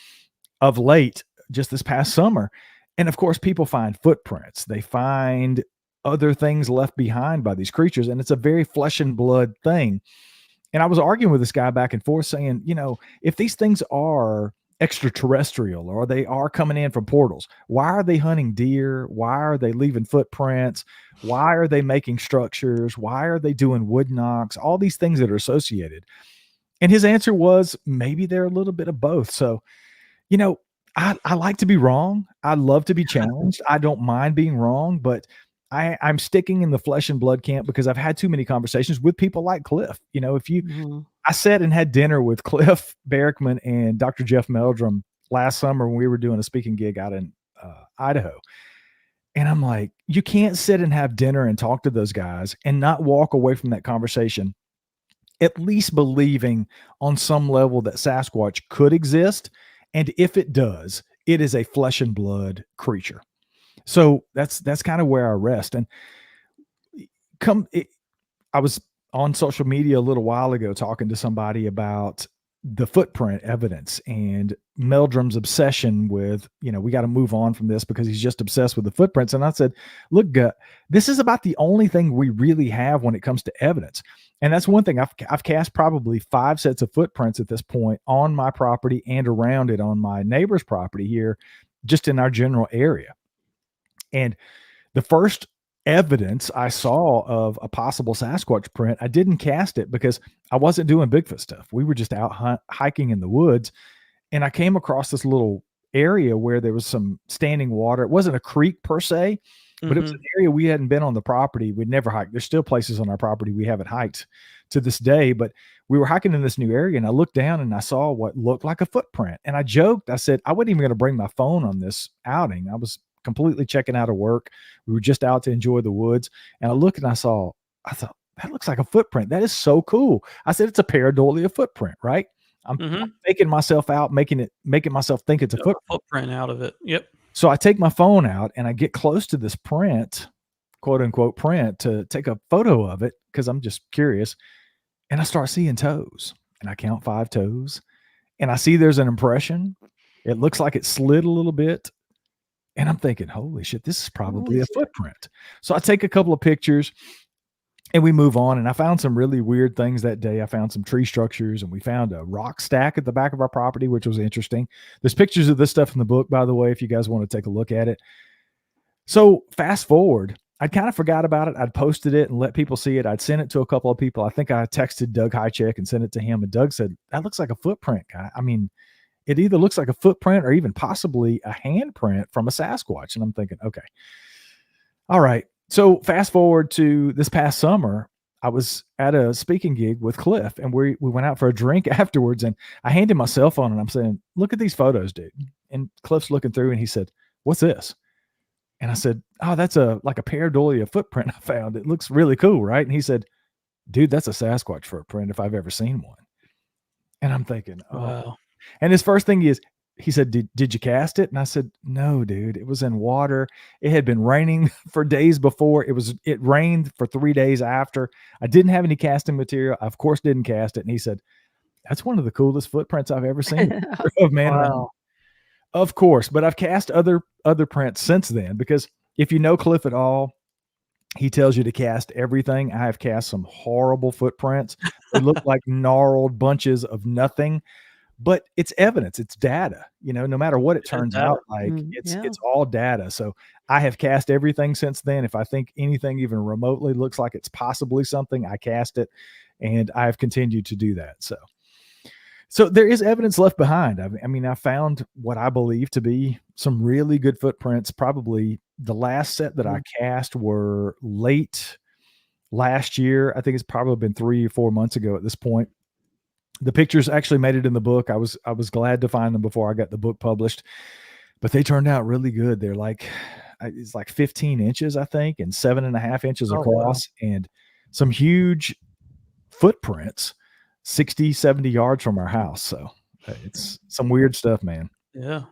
of late, just this past summer. And of course, people find footprints. They find other things left behind by these creatures. And it's a very flesh and blood thing. And I was arguing with this guy back and forth saying, if these things are extraterrestrial, or they are coming in from portals. Why are they hunting deer? Why are they leaving footprints? Why are they making structures? Why are they doing wood knocks? All these things that are associated. And his answer was maybe they're a little bit of both. So, I like to be wrong. I love to be challenged. I don't mind being wrong, but I'm sticking in the flesh and blood camp because I've had too many conversations with people like Cliff. I sat and had dinner with Cliff Barrickman and Dr. Jeff Meldrum last summer when we were doing a speaking gig out in Idaho. And I'm like, you can't sit and have dinner and talk to those guys and not walk away from that conversation at least believing on some level that Sasquatch could exist. And if it does, it is a flesh and blood creature. So that's kind of where I rest. And I was on social media a little while ago talking to somebody about the footprint evidence and Meldrum's obsession with, we got to move on from this because he's just obsessed with the footprints. And I said, look, this is about the only thing we really have when it comes to evidence. And that's one thing. I've cast probably 5 sets of footprints at this point on my property and around it on my neighbor's property here, just in our general area. And the first evidence I saw of a possible Sasquatch print, I didn't cast it because I wasn't doing Bigfoot stuff. We were just out hiking in the woods, and I came across this little area where there was some standing water. It wasn't a creek per se, but it was an area we hadn't been on the property. We'd never hiked. There's still places on our property we haven't hiked to this day, but we were hiking in this new area, and I looked down and I saw what looked like a footprint. And I joked, I said, I wasn't even going to bring my phone on this outing. I was completely checking out of work. We were just out to enjoy the woods. And I looked and I thought, that looks like a footprint. That is so cool. I said, it's a pareidolia footprint, right? I'm making myself out, making myself think it's a footprint out of it. Yep. So I take my phone out and I get close to this print, quote unquote print, to take a photo of it because I'm just curious. And I start seeing toes, and I count 5 toes, and I see there's an impression. It looks like it slid a little bit. And I'm thinking, holy shit, this is probably a footprint. So I take a couple of pictures and we move on. And I found some really weird things that day. I found some tree structures, and we found a rock stack at the back of our property, which was interesting. There's pictures of this stuff in the book, by the way, if you guys want to take a look at it. So fast forward, I'd kind of forgot about it. I'd posted it and let people see it. I'd sent it to a couple of people. I think I texted Doug Highcheck and sent it to him. And Doug said, that looks like a footprint, guy. I mean, it either looks like a footprint or even possibly a handprint from a Sasquatch. And I'm thinking, okay, all right. So fast forward to this past summer, I was at a speaking gig with Cliff, and we went out for a drink afterwards, and I handed my cell phone and I'm saying, look at these photos, dude. And Cliff's looking through and he said, what's this? And I said, oh, that's like a pareidolia footprint I found. It looks really cool, right? And he said, dude, that's a Sasquatch footprint if I've ever seen one. And I'm thinking, oh. Wow. And his first thing is, he said, did you cast it? And I said, no, dude, it was in water. It had been raining for days before. It rained for 3 days after. I didn't have any casting material. I, of course, didn't cast it. And he said, that's one of the coolest footprints I've ever seen. Oh, man. Wow. Of course. But I've cast other prints since then, because if you know Cliff at all, he tells you to cast everything. I have cast some horrible footprints. They look like gnarled bunches of nothing. But it's evidence, it's data, no matter what it turns out like, it's all data. So I have cast everything since then. If I think anything even remotely looks like it's possibly something, I cast it, and I have continued to do that. So there is evidence left behind. I mean, I found what I believe to be some really good footprints. Probably the last set that I cast were late last year. I think it's probably been 3 or 4 months ago at this point. The pictures actually made it in the book. I was glad to find them before I got the book published, but they turned out really good. They're it's like 15 inches, I think, and 7.5 inches across, and some huge footprints, 60, 70 yards from our house. So it's some weird stuff, man. Yeah.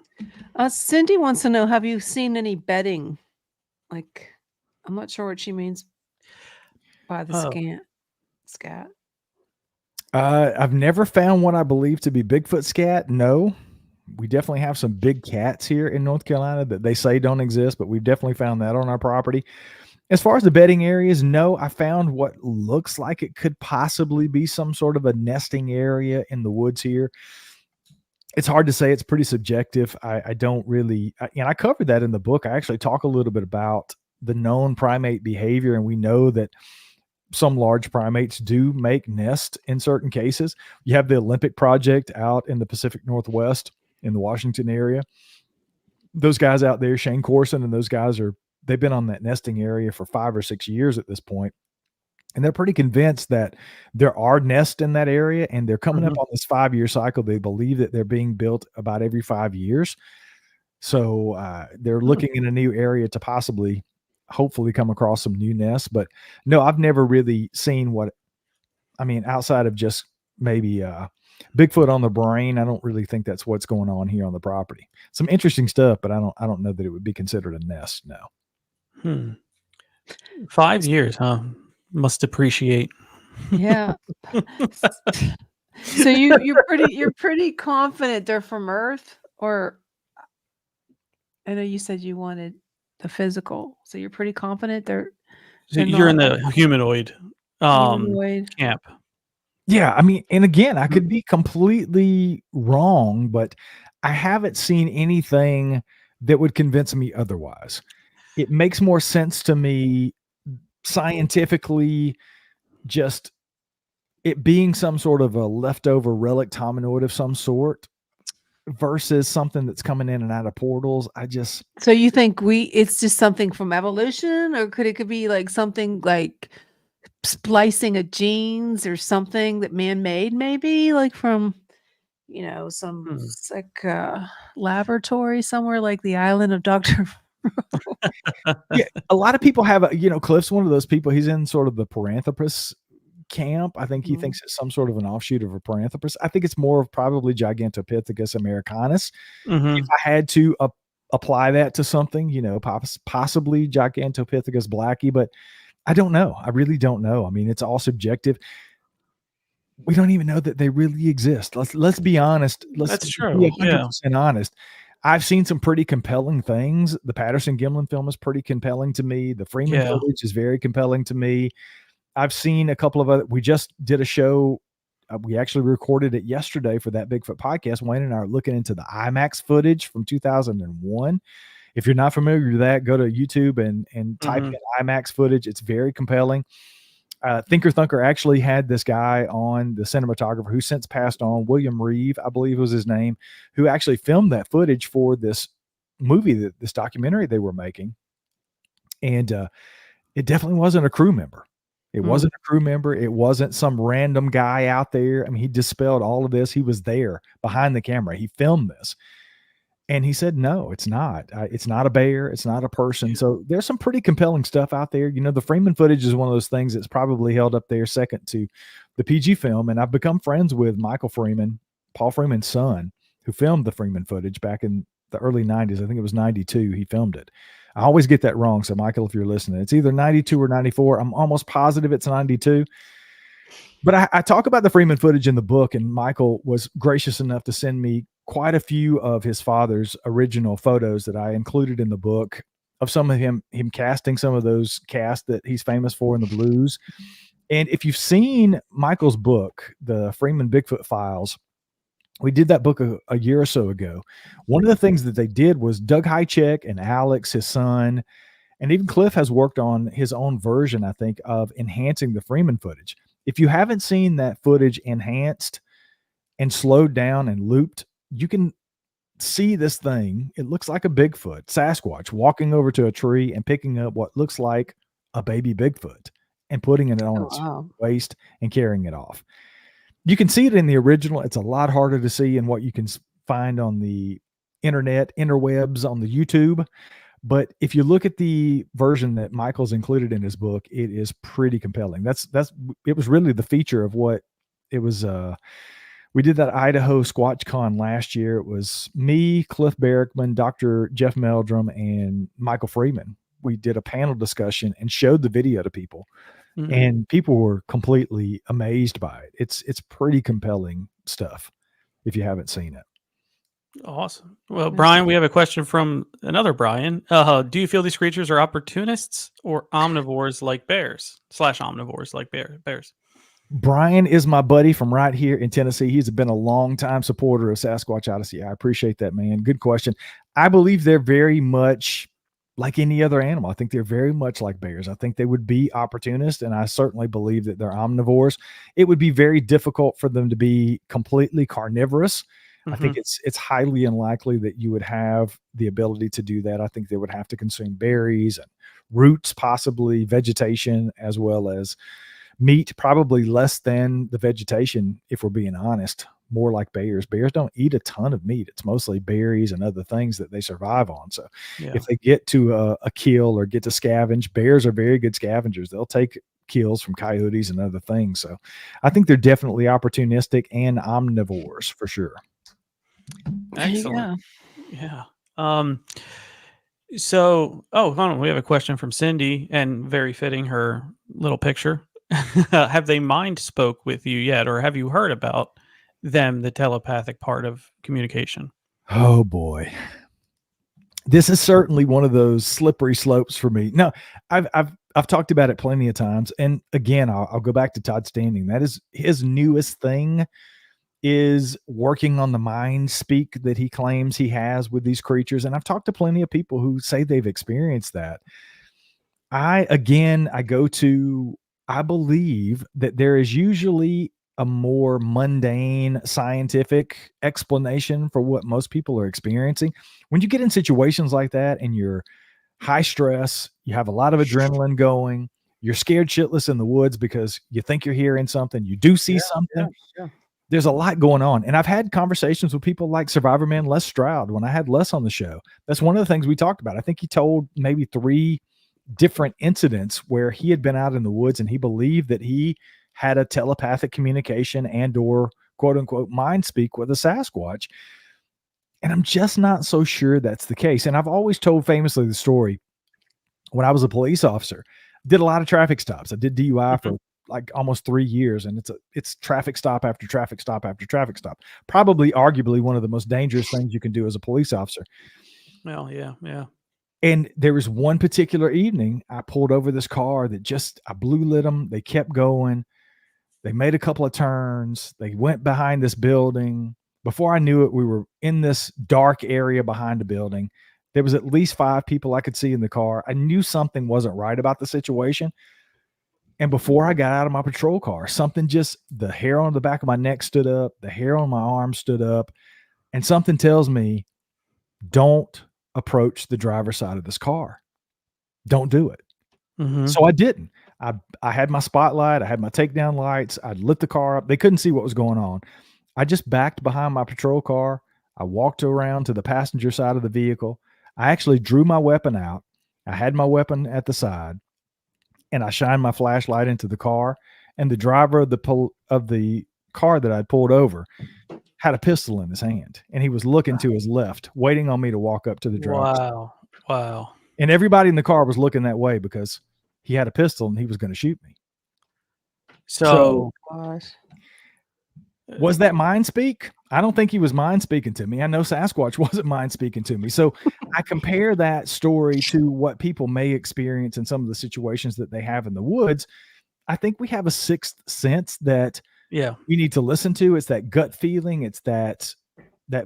Cindy wants to know, have you seen any bedding? Like, I'm not sure what she means by the scat. I've never found what I believe to be Bigfoot scat. No, we definitely have some big cats here in North Carolina that they say don't exist, but we've definitely found that on our property. As far as the bedding areas, no, I found what looks like it could possibly be some sort of a nesting area in the woods here. it's hard to say. It's pretty subjective. I don't really, and I covered that in the book. I actually talk a little bit about the known primate behavior, and we know that some large primates do make nests in certain cases. You have the Olympic Project out in the Pacific Northwest in the Washington area. Those guys out there, Shane Corson, and those guys they've been on that nesting area for 5 or 6 years at this point. And they're pretty convinced that there are nests in that area, and they're coming up on this 5-year cycle. They believe that they're being built about every 5 years. So they're looking in a new area to hopefully come across some new nests. But no, I've never really seen outside of just maybe Bigfoot on the brain. I don't really think that's what's going on here on the property. Some interesting stuff, but I don't know that it would be considered a nest. No. 5 years, huh? Must appreciate. Yeah. So you're pretty confident they're from Earth, or I know you said you wanted the physical, so you're pretty confident they're You're in the humanoid camp. Yeah, I mean, and again, I could be completely wrong, but I haven't seen anything that would convince me otherwise. It makes more sense to me scientifically, just it being some sort of a leftover relic hominoid of some sort versus something that's coming in and out of portals. So you think it's just something from evolution, or could be like something like splicing of genes or something that man-made, maybe like from some like laboratory somewhere like the island of Dr. Yeah, a lot of people have Cliff's one of those people. He's in sort of the Paranthropus camp. I think he thinks it's some sort of an offshoot of a Paranthropus. I think it's more of probably Gigantopithecus americanus. If I had to apply that to something, possibly Gigantopithecus blackie, but I don't know. I really don't know. I mean, it's all subjective. We don't even know that they really exist. Let's be honest. That's true. Be 100% honest. I've seen some pretty compelling things. The Patterson-Gimlin film is pretty compelling to me. The Freeman footage is very compelling to me. I've seen a couple of other. We just did a show. We actually recorded it yesterday for that Bigfoot podcast. Wayne and I are looking into the IMAX footage from 2001. If you're not familiar with that, go to YouTube and type in IMAX footage. It's very compelling. Thinker Thunker actually had this guy on, the cinematographer who since passed on, William Reeve, I believe was his name, who actually filmed that footage for this movie, this documentary they were making. And it definitely wasn't a crew member. It wasn't a crew member. It wasn't some random guy out there. I mean, he dispelled all of this. He was there behind the camera. He filmed this. And he said, no, it's not. It's not a bear. It's not a person. So there's some pretty compelling stuff out there. The Freeman footage is one of those things that's probably held up there second to the PG film. And I've become friends with Michael Freeman, Paul Freeman's son, who filmed the Freeman footage back in the early 90s. I think it was 92. He filmed it. I always get that wrong. So Michael, if you're listening, it's either 92 or 94. I'm almost positive it's 92. But I talk about the Freeman footage in the book, and Michael was gracious enough to send me quite a few of his father's original photos that I included in the book of some of him casting some of those casts that he's famous for in the blues. And if you've seen Michael's book, the Freeman Bigfoot Files, we did that book a year or so ago. One of the things that they did was Doug Hychek and Alex, his son, and even Cliff has worked on his own version, I think, of enhancing the Freeman footage. If you haven't seen that footage enhanced and slowed down and looped, you can see this thing. It looks like a Bigfoot, Sasquatch, walking over to a tree and picking up what looks like a baby Bigfoot and putting it on its waist and carrying it off. You can see it in the original. It's a lot harder to see in what you can find on the interwebs, on the YouTube. But if you look at the version that Michael's included in his book, it is pretty compelling. It was really the feature of what it was. We did that Idaho SquatchCon last year. It was me, Cliff Barrickman, Dr. Jeff Meldrum, and Michael Freeman. We did a panel discussion and showed the video to people, and people were completely amazed by it. It's pretty compelling stuff if you haven't seen it. Awesome. Well, Brian, we have a question from another Brian. Do you feel these creatures are opportunists or omnivores like bears / omnivores like bears? Brian is my buddy from right here in Tennessee. He's been a long time supporter of Sasquatch Odyssey. I appreciate that, man. Good question. I believe they're very much like any other animal. I think they're very much like bears. I think they would be opportunists, and I certainly believe that they're omnivores. It would be very difficult for them to be completely carnivorous. I think it's highly unlikely that you would have the ability to do that. I think they would have to consume berries and roots, possibly vegetation, as well as meat, probably less than the vegetation, if we're being honest, more like bears. Bears don't eat a ton of meat. It's mostly berries and other things that they survive on. So if they get to a kill or get to scavenge, bears are very good scavengers. They'll take kills from coyotes and other things. So I think they're definitely opportunistic and omnivores for sure. Excellent. Yeah. So, hold on. We have a question from Cindy, and very fitting her little picture. Have they mind spoke with you yet, or have you heard about them, the telepathic part of communication? Oh boy. This is certainly one of those slippery slopes for me. No, I've talked about it plenty of times. And again, I'll go back to Todd Standing. That is his newest thing, is working on the mind speak that he claims he has with these creatures. And I've talked to plenty of people who say they've experienced that. I believe that there is usually a more mundane scientific explanation for what most people are experiencing. When you get in situations like that and you're high stress, you have a lot of adrenaline going, you're scared shitless in the woods because you think you're hearing something, you do see something. There's a lot going on. And I've had conversations with people like Survivor Man Les Stroud when I had Les on the show. That's one of the things we talked about. I think he told maybe 3 different incidents where he had been out in the woods and he believed that he had a telepathic communication and or quote unquote mind speak with a Sasquatch. And I'm just not so sure that's the case. And I've always told famously the story when I was a police officer, did a lot of traffic stops. I did DUI for like almost 3 years, and it's traffic stop after traffic stop after traffic stop. Probably arguably one of the most dangerous things you can do as a police officer. Well, yeah. And there was one particular evening I pulled over this car that I blue lit them. They kept going. They made a couple of turns. They went behind this building. Before I knew it, we were in this dark area behind the building. There was at least 5 people I could see in the car. I knew something wasn't right about the situation. And before I got out of my patrol car, the hair on the back of my neck stood up. The hair on my arm stood up. And something tells me, don't approach the driver's side of this car. Don't do it. So I didn't. I had my spotlight. I had my takedown lights. I lit the car up. They couldn't see what was going on. I just backed behind my patrol car. I walked around to the passenger side of the vehicle. I actually drew my weapon out. I had my weapon at the side, and I shined my flashlight into the car. And the driver of the car that I'd pulled over had a pistol in his hand, and he was looking to his left, waiting on me to walk up to the driver. Wow. And everybody in the car was looking that way because he had a pistol and he was going to shoot me. So was that mind speak? I don't think he was mind speaking to me. I know Sasquatch wasn't mind speaking to me. So I compare that story to what people may experience in some of the situations that they have in the woods. I think we have a sixth sense that we need to listen to. It's that gut feeling. It's that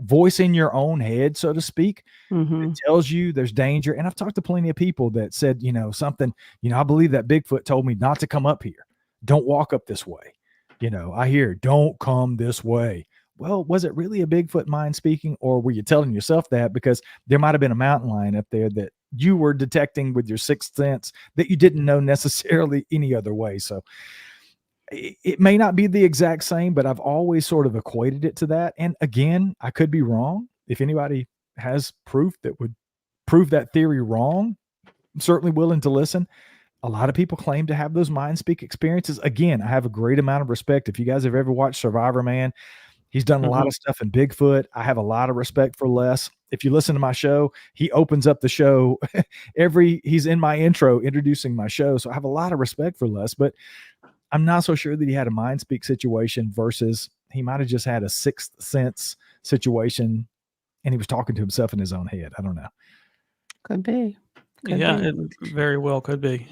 voice in your own head, so to speak, that tells you there's danger. And I've talked to plenty of people that said, something, I believe that Bigfoot told me not to come up here. Don't walk up this way. I hear, don't come this way. Well, was it really a Bigfoot mind speaking, or were you telling yourself that because there might have been a mountain lion up there that you were detecting with your sixth sense that you didn't know necessarily any other way? So it may not be the exact same, but I've always sort of equated it to that. And again, I could be wrong. If anybody has proof that would prove that theory wrong, I'm certainly willing to listen. A lot of people claim to have those mind speak experiences. Again, I have a great amount of respect. If you guys have ever watched Survivor Man, he's done a lot of stuff in Bigfoot. I have a lot of respect for Les. If you listen to my show, he opens up the show he's in my intro introducing my show. So I have a lot of respect for Les, but I'm not so sure that he had a mind speak situation versus he might have just had a sixth sense situation and he was talking to himself in his own head. I don't know. Could be. It very well could be.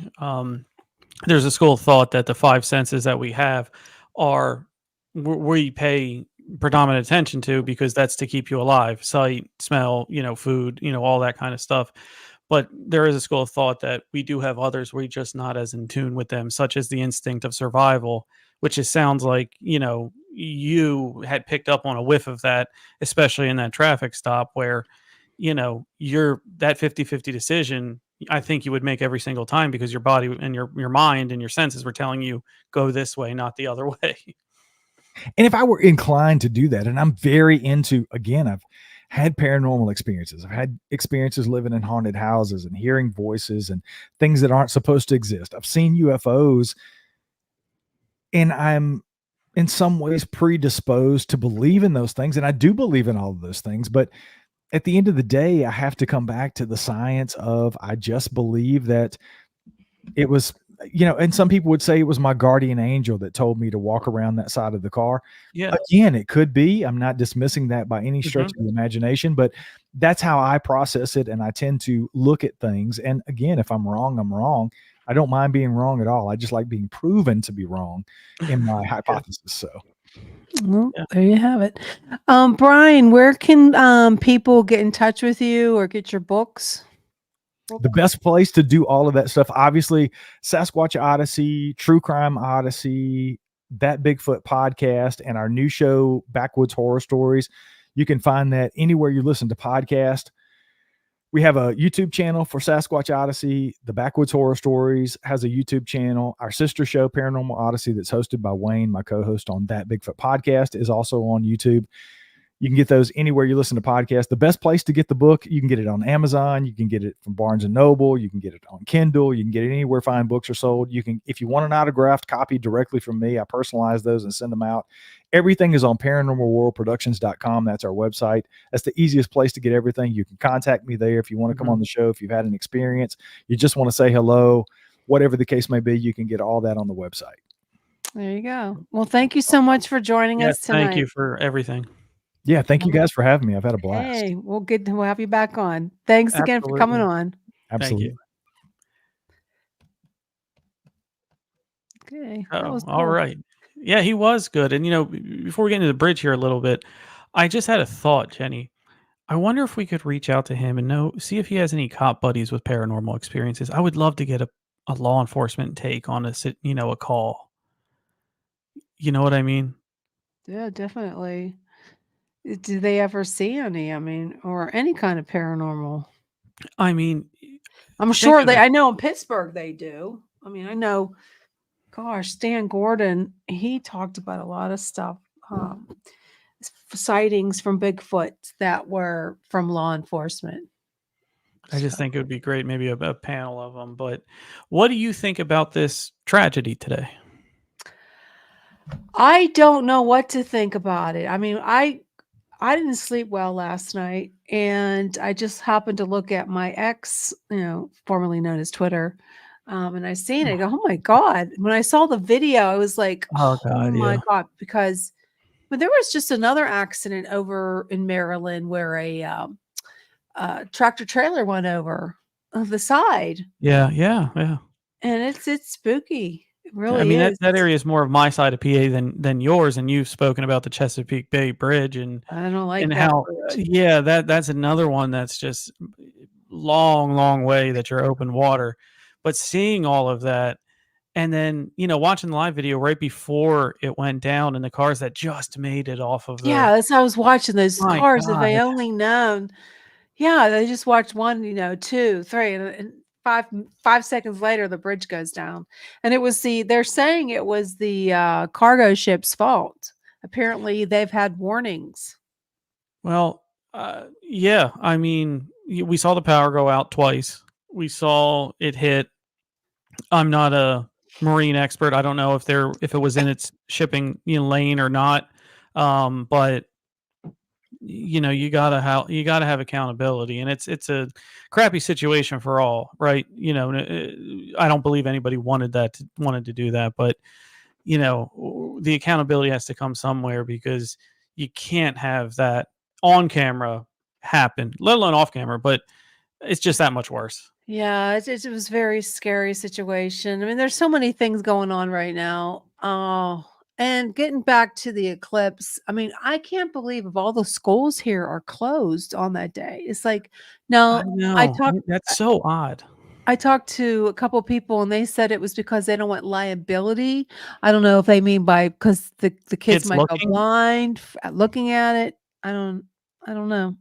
There's a school of thought that the 5 senses that we have are we pay predominant attention to, because that's to keep you alive: sight, smell, food, all that kind of stuff. But there is a school of thought that we do have others, we're just not as in tune with them, such as the instinct of survival, which sounds like, you had picked up on a whiff of that, especially in that traffic stop where, you're that 50-50 decision. I think you would make every single time, because your body and your mind and your senses were telling you, go this way, not the other way. And if I were inclined to do that, and I'm very into, again, I've had paranormal experiences. I've had experiences living in haunted houses and hearing voices and things that aren't supposed to exist. I've seen UFOs, and I'm in some ways predisposed to believe in those things. And I do believe in all of those things. But at the end of the day, I have to come back to the science of, I just believe that it was, and some people would say it was my guardian angel that told me to walk around that side of the car. Yeah. Again, it could be. I'm not dismissing that by any stretch of the imagination, but that's how I process it. And I tend to look at things. And again, if I'm wrong, I'm wrong. I don't mind being wrong at all. I just like being proven to be wrong in my hypothesis. So. Well, there you have it. Brian, where can people get in touch with you or get your books? The best place to do all of that stuff, obviously, Sasquatch Odyssey, True Crime Odyssey, That Bigfoot podcast, and our new show, Backwoods Horror Stories. You can find that anywhere you listen to podcast. We have a YouTube channel for Sasquatch Odyssey. The Backwoods Horror Stories has a YouTube channel. Our sister show, Paranormal Odyssey, that's hosted by Wayne, my co-host on That Bigfoot podcast, is also on YouTube. You can get those anywhere you listen to podcasts. The best place to get the book, you can get it on Amazon. You can get it from Barnes & Noble. You can get it on Kindle. You can get it anywhere fine books are sold. You can, if you want an autographed copy directly from me, I personalize those and send them out. Everything is on paranormalworldproductions.com. That's our website. That's the easiest place to get everything. You can contact me there if you want to come on the show, if you've had an experience, you just want to say hello, whatever the case may be, you can get all that on the website. There you go. Well, thank you so much for joining us tonight. Thank you for everything. Yeah, thank you guys for having me. I've had a blast. Hey, we'll have you back on. Thanks again for coming on. Absolutely. Okay. Oh, all right. Yeah, he was good. And, before we get into the bridge here a little bit, I just had a thought, Jenny. I wonder if we could reach out to him and see if he has any cop buddies with paranormal experiences. I would love to get a law enforcement take on a call. You know what I mean? Yeah, definitely. Do they ever see any? I mean, or any kind of paranormal? I mean, I'm sure I know in Pittsburgh they do. I mean, I know, gosh, Stan Gordon, he talked about a lot of stuff, sightings from Bigfoot that were from law enforcement. I just think it would be great, maybe a panel of them. But what do you think about this tragedy today? I don't know what to think about it. I mean, I didn't sleep well last night, and I just happened to look at my ex, formerly known as Twitter, and I seen it. I go, oh my God. When I saw the video, I was like, oh my God, because there was just another accident over in Maryland where a tractor trailer went over the side. Yeah. And it's spooky. It really I mean, is. that area is more of my side of PA than yours, and you've spoken about the Chesapeake Bay Bridge, and I don't like and that how bridge. that's another one that's just long way that you're open water. But seeing all of that, and then watching the live video right before it went down, and the cars that just made it off of that's how I was watching those cars. If God. they only known. Yeah, they just watched 1, 2, 3, and 5 seconds later, the bridge goes down. And it was they're saying it was the cargo ship's fault. Apparently, they've had warnings. Well, yeah. I mean, we saw the power go out twice. We saw it hit. I'm not a marine expert. I don't know if it was in its shipping lane or not. But you gotta have accountability, and it's a crappy situation for all, right? I don't believe anybody wanted to do that, but the accountability has to come somewhere, because you can't have that on camera happen, let alone off camera. But it's just that much worse. Yeah, it was a very scary situation. I mean, there's so many things going on right now. Oh, And getting back to the eclipse, I mean, I can't believe of all the schools here are closed on that day. It's like, I now know. That's so odd. I talked to a couple people and they said it was because they don't want liability. I don't know if they mean by because the kids Kids might go looking? blind at looking at it. I don't know.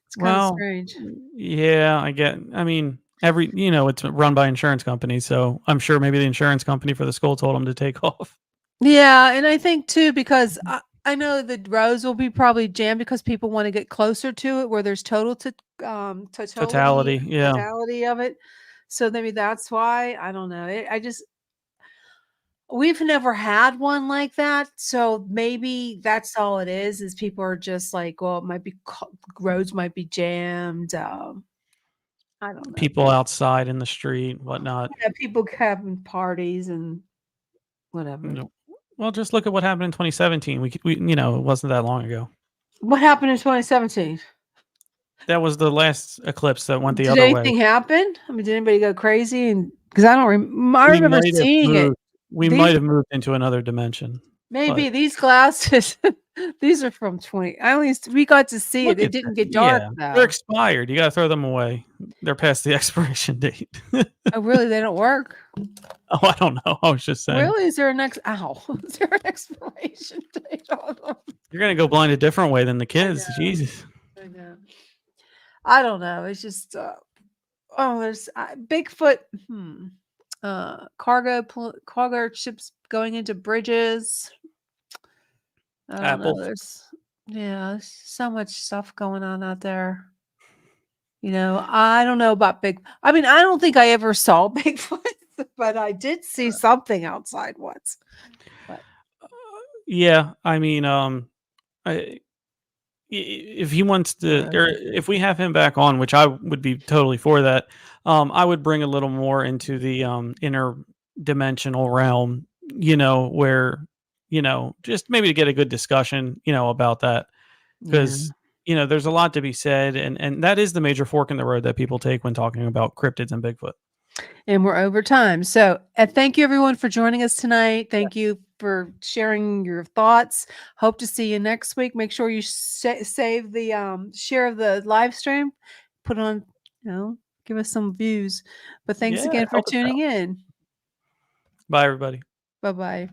It's kind of Well, strange. yeah, I mean, it's run by insurance companies, so I'm sure maybe the insurance company for the school told them to take off. Yeah, and I think too because I know the roads will be probably jammed because people want to get closer to it where there's Totality, yeah. totality of it. So maybe that's why. I don't know. I just we've never had one like that, so maybe that's all it is people are just like, well, it might be roads might be jammed. I don't know. People outside in the street, whatnot. Yeah, people having parties and whatever. No. Well, just look at what happened in 2017. We it wasn't that long ago. What happened in 2017? That was the last eclipse that went the Did other way. anything happen? I mean, did anybody go crazy? And because I don't I We remember might have seeing it. moved we These might have moved into another dimension. maybe these glasses, these are from 20. At least we got to see it. Look It at didn't that. get dark Yeah, though. they're expired. You gotta throw them away. They're past the expiration date. Oh, really? They don't work? Oh, I don't know. I was just saying. Really? Is there an is there an expiration date on them? You're gonna go blind a different way than the kids. know. Jesus. I know. I don't know. It's just there's Bigfoot. Cargo ships going into bridges. I don't Apple. know. There's so much stuff going on out there. I don't know about I mean, I don't think I ever saw Bigfoot, but I did see something outside once. But Yeah, I mean, if he wants to, or if we have him back on, which I would be totally for that, I would bring a little more into the interdimensional realm, where, just maybe to get a good discussion, about that. Because, there's a lot to be said. And that is the major fork in the road that people take when talking about cryptids and Bigfoot. And we're over time. So thank you everyone for joining us tonight. Thank you for sharing your thoughts. Hope to see you next week. Make sure you save the share of the live stream. Put on, give us some views. But thanks again for tuning in. Bye, everybody. Bye-bye.